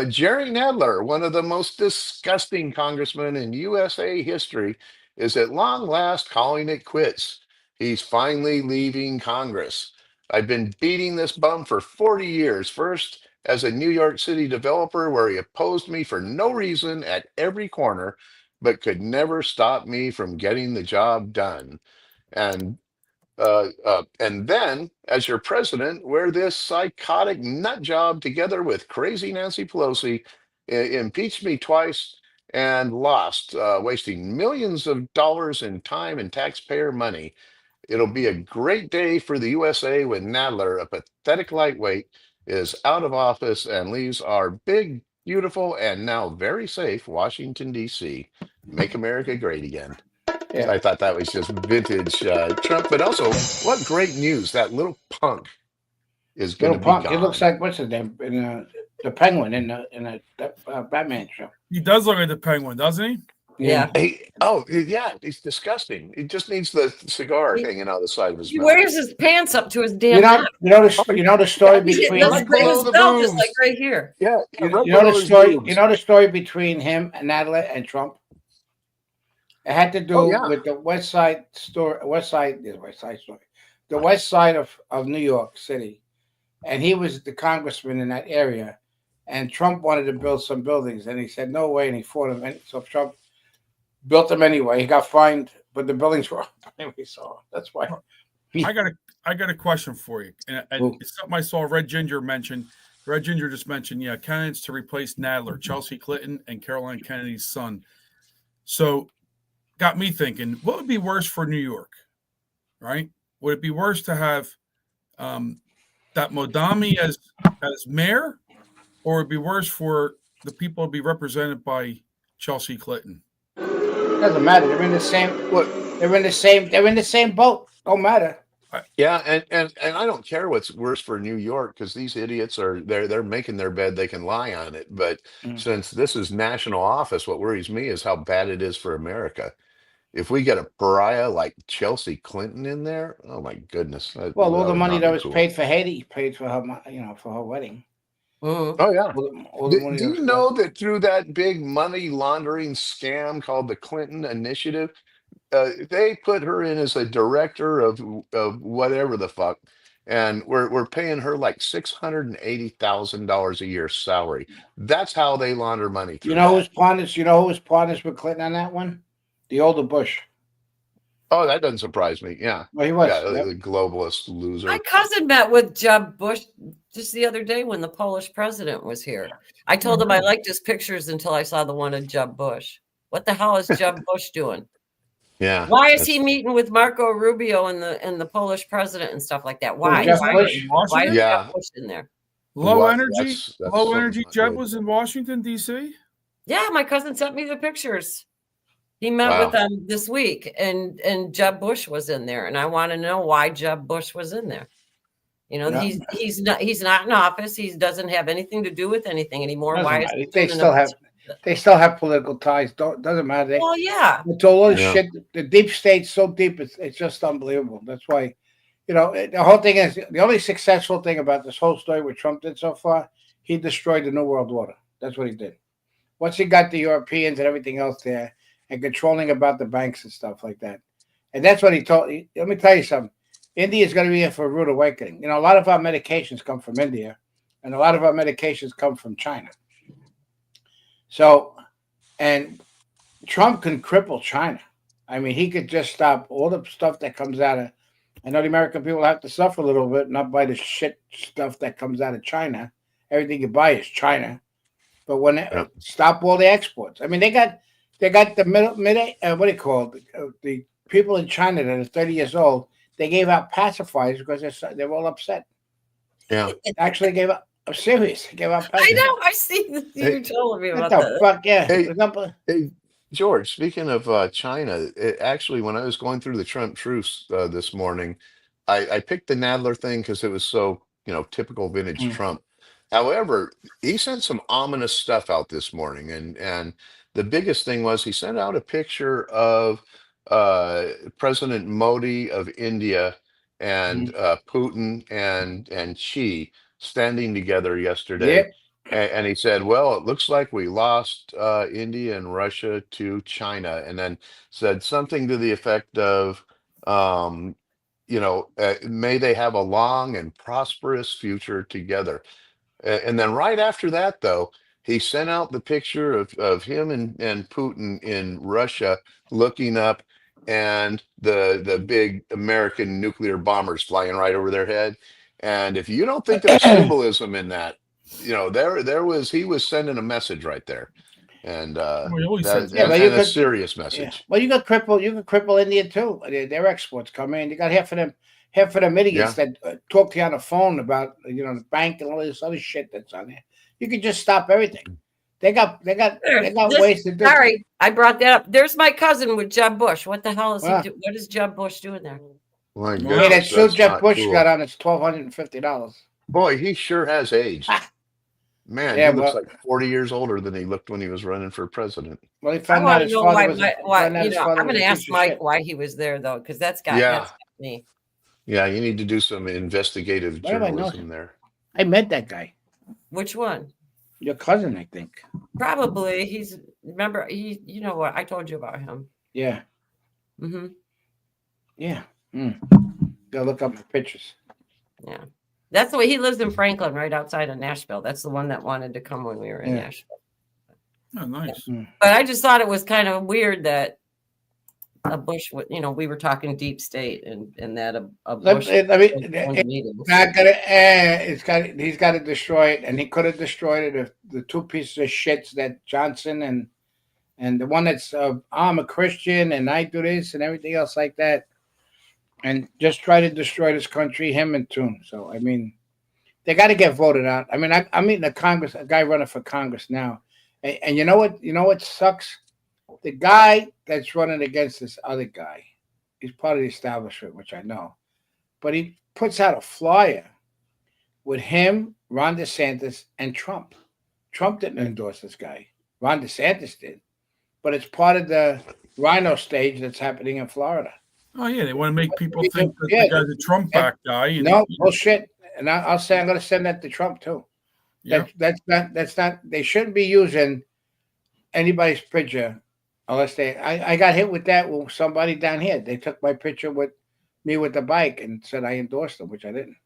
Jerry Nadler, one of the most disgusting congressmen in USA history, is at long last calling it quits. He's finally leaving Congress. I've been beating this bum for 40 years, first as a New York City developer where he opposed me for no reason at every corner, but could never stop me from getting the job done. And then, as your president, where this psychotic nut job, together with crazy Nancy Pelosi, impeached me twice and lost, wasting millions of dollars in time and taxpayer money. It'll be a great day for the USA when Nadler, a pathetic lightweight, is out of office and leaves our big, beautiful, and now very safe Washington, D.C. Make America great again. Yeah. I thought that was just vintage Trump, but also what great news! That little punk is going to Little be punk. It looks gone. like what's his name in the Penguin in the Batman show. He does look like the Penguin, doesn't he? Yeah. Yeah, he's disgusting. He just needs the cigar hanging out the side of his He mouth. wears his pants up to his damn You know, neck. you know the story He between doesn't bring his the belt just boobs. like right here. Yeah, you right know below the his story. boobs. You know the story between him and Nadler and Trump. It had to do Oh, yeah. with the West Side story. The West Side of New York City, and he was the congressman in that area. And Trump wanted to build some buildings, and he said no way, and he fought him. And so Trump built them anyway. He got fined, but the buildings were up anyway. So that's why. I got a question for you, and it's something I saw Red Ginger mention. Red Ginger just mentioned, candidates to replace Nadler, Chelsea Clinton, and Caroline Kennedy's son. So, got me thinking, what would be worse for New York? Right? Would it be worse to have that Modami as mayor, or would it be worse for the people to be represented by Chelsea Clinton? Doesn't matter. They're in the same. They're in the same boat. Don't matter. Yeah, and I don't care what's worse for New York because these idiots they're making their bed, they can lie on it. But since this is national office, what worries me is how bad it is for America. If we get a pariah like Chelsea Clinton in there, oh my goodness! Well, all the money not that be was cool. paid for Haiti paid for her, for her wedding. Oh yeah. All the money Do that was you know that through that big money laundering scam called the Clinton Initiative, they put her in as a director of whatever the fuck, and we're paying her like $680,000 a year salary. That's how they launder money through You know that. who's partners? You know who was partners with Clinton on that one? The older Bush. Oh, that doesn't surprise me. Yeah. Well, he was. Yeah, Yep. the globalist loser. My cousin met with Jeb Bush just the other day when the Polish president was here. I told him I liked his pictures until I saw the one of Jeb Bush. What the hell is Jeb Bush doing? Yeah. Why is he meeting with Marco Rubio and the Polish president and stuff like that? Why? Jeb Why Bush? why is Yeah. Jeb Bush in there? Low What? energy That's something not Jeb good. was in Washington, D.C.? Yeah, my cousin sent me the pictures. He met Wow. with them this week, and Jeb Bush was in there, and I want to know why Jeb Bush was in there. You know, Yeah. he's not in office. He doesn't have anything to do with anything anymore. Doesn't Why matter. is he They doing still have political ties. Doesn't matter. Well, yeah. It's all this Yeah. shit. The deep state's so deep. It's just unbelievable. That's why, the whole thing is the only successful thing about this whole story what Trump did so far. He destroyed the New World Order. That's what he did. Once he got the Europeans and everything else there and controlling about the banks and stuff like that, and that's what he told. Let me tell you something. India is going to be in for a rude awakening. A lot of our medications come from India, and a lot of our medications come from China. So, and Trump can cripple China. I mean, he could just stop all the stuff that comes out of. I know the American people have to suffer a little bit, not by the shit stuff that comes out of China. Everything you buy is China. But when stop all the exports. I mean, they got the what do you call it? The people in China that are 30 years old. They gave out pacifiers because they're all upset. Yeah, actually gave up. I'm serious. Gave out pacifiers. I know. I see you telling me What about the that. fuck? Yeah. Hey, George, speaking of China, actually, when I was going through the Trump truths this morning, I picked the Nadler thing because it was so, typical vintage Trump. However, he sent some ominous stuff out this morning, and the biggest thing was he sent out a picture of President Modi of India and Putin and Xi standing together yesterday. Yep. And he said, well, it looks like we lost India and Russia to China. And then said something to the effect of, may they have a long and prosperous future together. And then right after that, though, he sent out the picture of him and Putin in Russia looking up and the big American nuclear bombers flying right over their head. And if you don't think there's symbolism in that, he was sending a message right there. And a serious message. Yeah. Well, you could cripple India too. Their exports come in. You got half of them idiots that talk to you on the phone about the bank and all this other shit that's on there. You could just stop everything. They got ways to do. Sorry, I brought that up. There's my cousin with Jeb Bush. What the hell is he doing? What is Jeb Bush doing there? My Hey, that suit Jeb Bush got on is $1,250. Boy, he sure has aged. Man, he looks like 40 years older than he looked when he was running for president. Well, he found out his father was. I'm going to ask Mike why he was there, though, because that's got me. Yeah, you need to do some investigative journalism there. I met that guy. Which one? Your cousin, I think. Probably. Remember, you know what? I told you about him. Yeah. Mm-hmm. Yeah. Go look up my pictures. Yeah. That's the way he lives in Franklin, right outside of Nashville. That's the one that wanted to come when we were in Nashville. Oh, nice. Yeah. But I just thought it was kind of weird that a Bush, we were talking deep state and that a Bush. He's got to destroy it, and he could have destroyed it if the two pieces of shits that Johnson and the one that's I'm a Christian and I do this and everything else like that. And just try to destroy this country, him and Toon. So, I mean, they got to get voted out. I mean, I'm meeting a guy running for Congress now. And you know what? You know what sucks? The guy that's running against this other guy, he's part of the establishment, which I know. But he puts out a flyer with him, Ron DeSantis, and Trump. Trump didn't endorse this guy. Ron DeSantis did. But it's part of the rhino stage that's happening in Florida. Oh yeah, they want to make people think that the guy's a Trump back guy. No bullshit. And I'll say I'm going to send that to Trump too. Yeah. That's not. They shouldn't be using anybody's picture unless they. I got hit with that with somebody down here. They took my picture with me with the bike and said I endorsed them, which I didn't.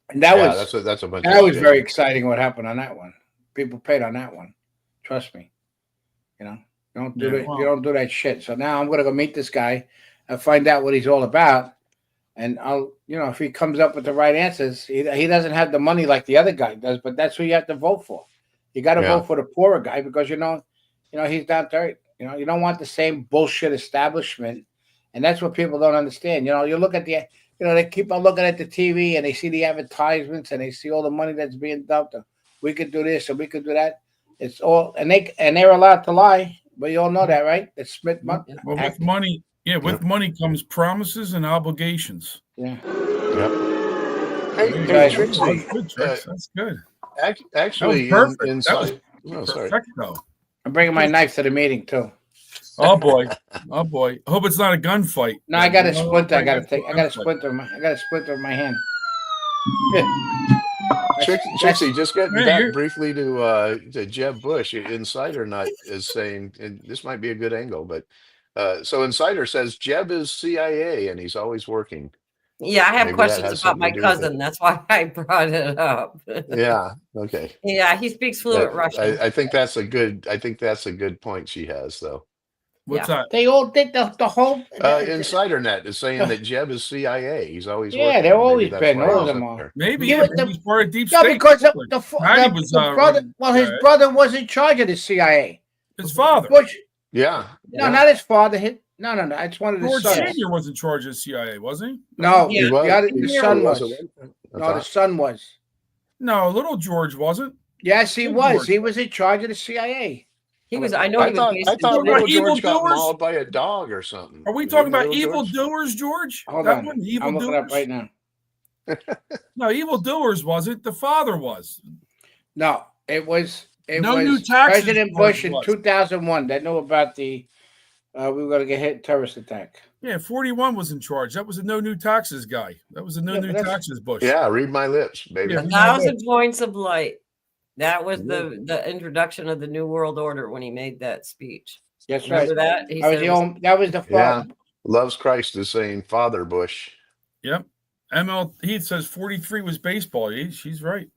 And that was that's a bunch. That was very exciting. What happened on that one? People paid on that one. Trust me. Don't do that. You don't do that shit. So now I'm gonna go meet this guy and find out what he's all about. And I'll, if he comes up with the right answers, he doesn't have the money like the other guy does, but that's who you have to vote for. You got to vote for the poorer guy because he's down dirt. You don't want the same bullshit establishment, and that's what people don't understand. You look at they keep on looking at the TV and they see the advertisements and they see all the money that's being dumped. We could do this and we could do that. It's all, and they're allowed to lie. But you all know that, right? It's Smith. Well, with money, with money comes promises and obligations. Yeah. Yep. Hey, Trixie, that's good. Actually, that was perfect, though. I'm bringing my knife to the meeting too. Oh boy! I hope it's not a gunfight. No, I got a splinter. I got a splinter in my hand. Trixie, just getting back briefly to Jeb Bush. Insider Nut is saying, and this might be a good angle, but so Insider says Jeb is CIA and he's always working. Yeah, I have Maybe that questions has about something my to do with it. cousin. That's why I brought it up. Yeah. Okay. Yeah, he speaks fluent Russian. I think that's a good. I think that's a good point she has, though. What's Yeah. that? They all did the whole. Insider Net is saying that Jeb is CIA. He's always Yeah, working they've there. Maybe always that's been. why All he's of them up are. there. Maybe Yeah, he's part of deep No, state. because Patty was brother. Well, his CIA. brother was in charge of the CIA. His father, Bush. Yeah. No, yeah. not his father. No. It's one of the George sons. Senior, was in charge of CIA, wasn't he? No, Yeah. He was. the He son was was. at one point, I No, the thought. son was. No, little George wasn't. Yes, he Big was. George. He was in charge of the CIA. He was. I know he was based I in thought Talking about little George got evildoers? mauled by a dog or something. Are we Didn't talking about little George? evildoers, George? Hold That on. wasn't I'm looking it up evildoers. right now. No, evildoers wasn't. The father was. No, it was. It No was new taxes, President George Bush in was. 2001 that knew about the. We were going to get hit terrorist attack. Yeah, 41 was in charge. That was a no new taxes guy. That was a no Yeah, new but that's- taxes Bush. Yeah, read my lips, baby. Yeah. 1,000 points of light. That was the introduction of the New World Order when he made that speech. That's Remember right. that? He That was said the it was- old, that was the Yeah. father. Loves Christ is saying Father Bush. Yep. ML Heath says 43 was baseball. She's right.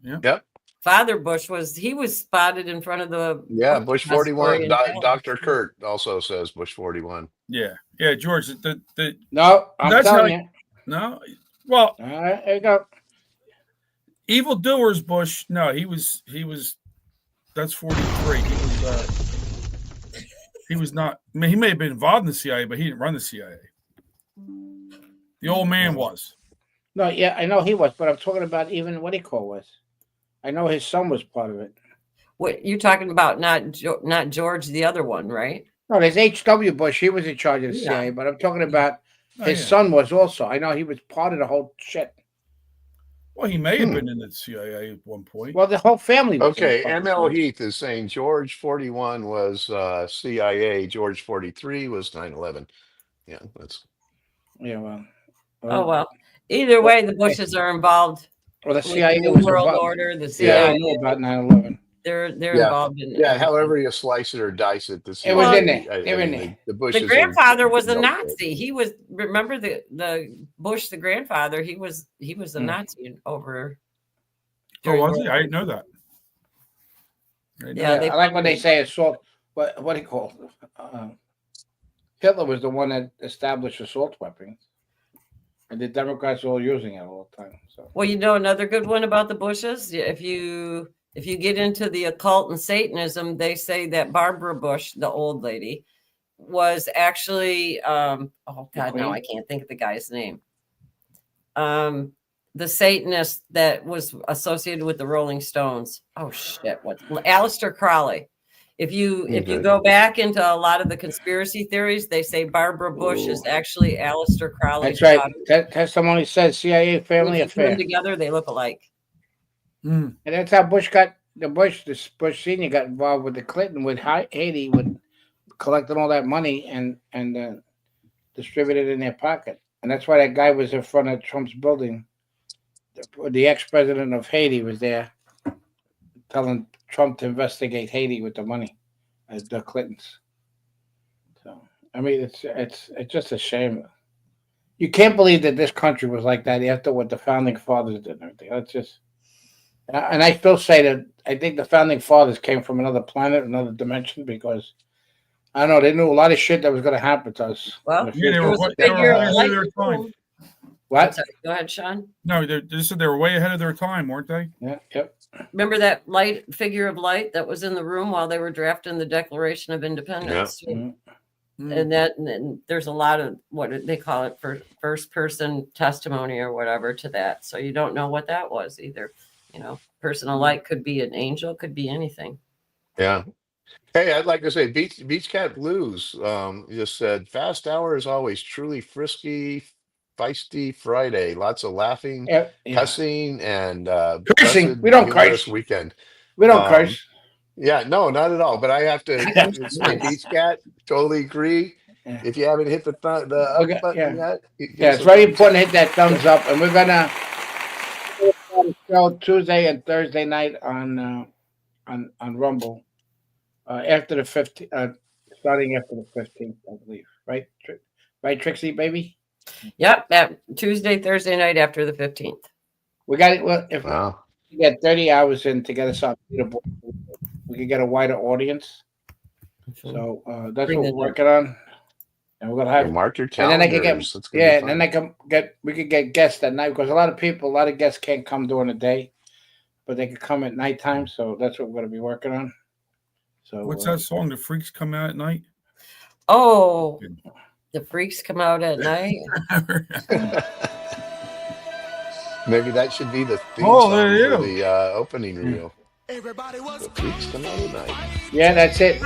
Yep. Father Bush was spotted in front of the Yeah, Bush 41. in Dallas. Dr. Kurt also says Bush 41. Yeah. Yeah, George. No, I'm That's telling how- you. No. Well, All right, there you go. evildoers Bush. No, he was that's 43. He was not. I mean, he may have been involved in the CIA, but he didn't run the CIA. The old man was. No, yeah, I know he was, but I'm talking about even what he called was. I know his son was part of it. What you're talking about? Not George, the other one, right? No, there's H.W. Bush. He was in charge of the Yeah. CIA, but I'm talking about Oh, his yeah. son was also. I know he was part of the whole shit. Well, he may have been in the CIA at one point. Well, the whole family was. Okay, in fucking ML CIA. Heath is saying George 41 was CIA, George 43 was 9/11. Yeah, that's Yeah, well. Oh well. Either way, the Bushes are involved. Well, the with CIA the was New World involved. Order. The Yeah, CIA. I know about 9/11. They're Yeah. involved in. yeah. However you slice it or dice it, It was in there. I They were in mean, there. The Bushes. The grandfather was a no Nazi. He was. Remember the Bush, the grandfather. He was a Nazi over. Oh, was he? I didn't know that. Yeah, I like when they say assault. What do you call it? Hitler was the one that established assault weapons, and the Democrats are all using it all the time. So Well, you know another good one about the Bushes. If you get into the occult and Satanism, they say that Barbara Bush, the old lady, was actually oh God, no, I can't think of the guy's name. The Satanist that was associated with the Rolling Stones. Oh shit, what Aleister Crowley. If you go back into a lot of the conspiracy theories, they say Barbara Bush is actually Aleister Crowley's that's right. daughter. That testimony says CIA family If you put them affair, together, they look alike. and that's how Bush Bush Senior got involved with the Clinton with Haiti, with collecting all that money and distributed it in their pocket, and that's why that guy was in front of Trump's building. The ex-president of Haiti was there, telling Trump to investigate Haiti with the money, as the Clintons. So I mean, it's just a shame. You can't believe that this country was like that after what the founding fathers did and everything. That's just, and I still say that I think the founding fathers came from another planet, another dimension, because I don't know, they knew a lot of shit that was going to happen to us. Well, in the Yeah, they future. were, they were way ahead of their time. What? Sorry, go ahead, Sean. No, they said they were way ahead of their time, weren't they? Yeah, yep. Remember that light figure of light that was in the room while they were drafting the Declaration of Independence? Mhm. And then there's a lot of what they call it for first person testimony or whatever to that. So you don't know what that was either. You know, person of light could be an angel, could be anything. Yeah. Hey, I'd like to say Beach Cat Blues just said fast hour is always truly frisky, feisty Friday. Lots of laughing, Yeah. cussing, and Cursing. blessed, We don't humorous curse. weekend. We don't curse. Yeah, no, not at all. But I have to say, Beach Cat, totally agree. Yeah. If you haven't hit the up button yet, Yeah, it's very important to hit that thumbs up, and we're gonna show Tuesday and Thursday night on Rumble after the 15th, starting after the 15th, I believe. Right, right, Trixie, baby. Yep, at Tuesday, Thursday night after the 15th. We got it. Well, if Wow. we get 30 hours in to get us on, we could get a wider audience. So that's Bring what it we're up. working on, and we're gonna have. Yeah, mark your And then I could calendars. get That's gonna be yeah, fun. and then I can get we could get guests at night because a lot of guests can't come during the day, but they could come at nighttime. So that's what we're gonna be working on. So What's that song? The Freaks come out at night. Oh, the freaks come out at night. Maybe that should be the theme Oh, song there you for go. the opening reel. The freaks come out at night. Yeah, that's it.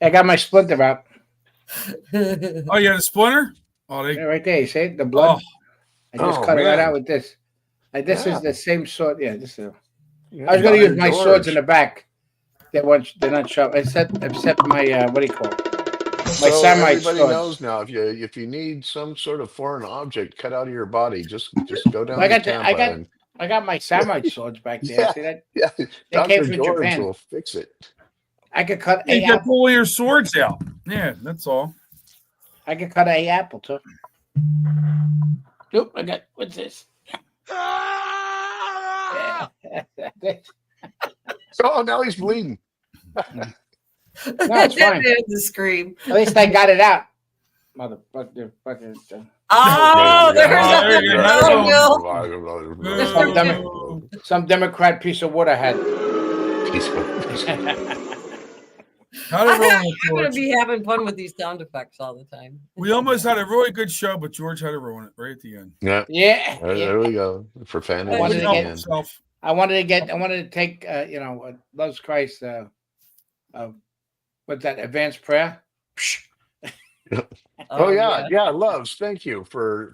I got my splinter out. Oh, you had a splinter? Oh, Yeah, right there. You see it? The blood. I just Oh, cut it right man. out with this. And this Yeah. is the same sword. Yeah, this is. Yeah, I was gonna Dr. use my swords in George. the back. They're not sharp. Except my what do you call it? My So samurai everybody swords. knows now if you need some sort of foreign object cut out of your body, just go down I to got Tampa I got my samurai swords back there. Yeah. See that? yeah, They Dr. came from George Japan. will fix it. I could cut You a can apple. pull your swords out. Yeah, that's all. I could cut a apple too. Nope, I got what's this? Yeah. Oh, now he's bleeding. No, it's fine. That the scream. At least I got it out. Motherfucker. Oh, there's there you a go. Some Democrat piece of wood I had. How to roll I'm it, going to George. be having fun with these sound effects all the time. We almost had a really good show, but George had to ruin it right at the end. Yeah, Yeah. there we go. For Fanny I wanted He to helped get- again. himself. I wanted to take Loves Christ with that advanced prayer. Oh yeah, Loves. Thank you for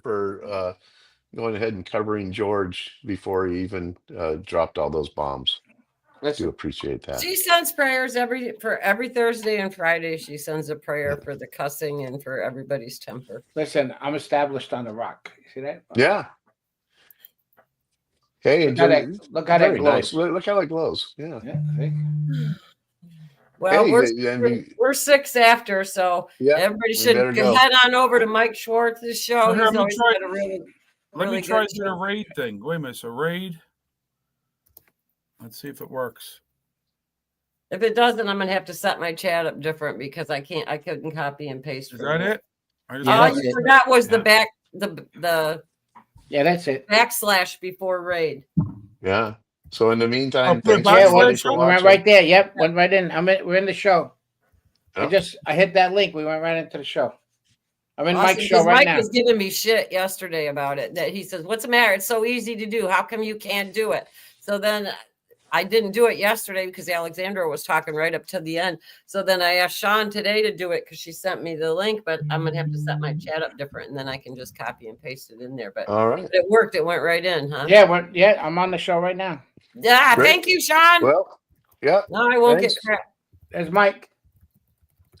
going ahead and covering George before he even dropped all those bombs. I do Listen, appreciate that. She sends prayers every Thursday and Friday. She sends a prayer for the cussing and for everybody's temper. listen, I'm established on the rock. You see that? Yeah. Hey, Look how that very glows. nice. Look how it glows. Yeah. Yeah, see? Well, Hey, we're 6 after, so Yeah, everybody we should better go. head on over to Mike Schwartz's show. Here, He's let me always try- got a really Let me good try to do the show. raid thing. Wait a minute. So raid. Let's see if it works. If it doesn't, I'm gonna have to set my chat up different because I couldn't copy and paste. Is from that it? I just Yeah, All that's you it. forgot was the Yeah. back the Yeah, that's it. backslash before raid. Yeah. So in the meantime, put a thanks backslash everybody on for it? We went watching. right there. Yep, went right in. We're in the show. Yeah. I hit that link. We went right into the show. I'm in Awesome, Mike's show 'cause right Mike now. was giving me shit yesterday about it. That he says, "What's the matter? It's so easy to do. How come you can't do it?" So then I didn't do it yesterday because Alexandra was talking right up to the end. So then I asked Sean today to do it because she sent me the link, but I'm gonna have to set my chat up different, and then I can just copy and paste it in there. But All right. it worked. It went right in, huh? Yeah, I'm on the show right now. Yeah. Great. Thank you, Sean. Well, yeah. No, I won't thanks. get crap. There's Mike.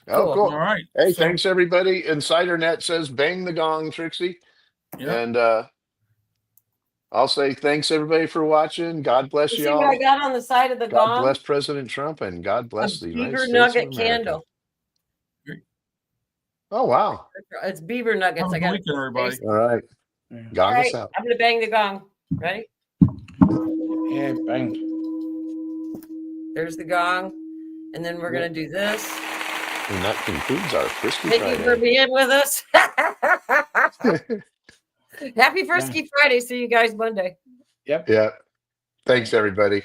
Oh, Cool. cool. All right. Hey, So- thanks everybody. InsiderNet says bang the gong, Trixie. Yeah. And I'll say thanks everybody for watching. God bless You you see what I all. got on the side of the God gong? bless President Trump and God bless the United Beaver States nugget of America. candle. Oh wow. It's beaver nuggets. Have a I good got weekend, everybody. All right. Yeah. All Gong right, us out. I'm gonna bang the gong. Ready? Yeah, bang. There's the gong, and then we're gonna do this. And that concludes our Frisky Thank you for Friday. being with us. Happy Frisky Friday. See you guys Monday. Yep. Yeah. Thanks everybody.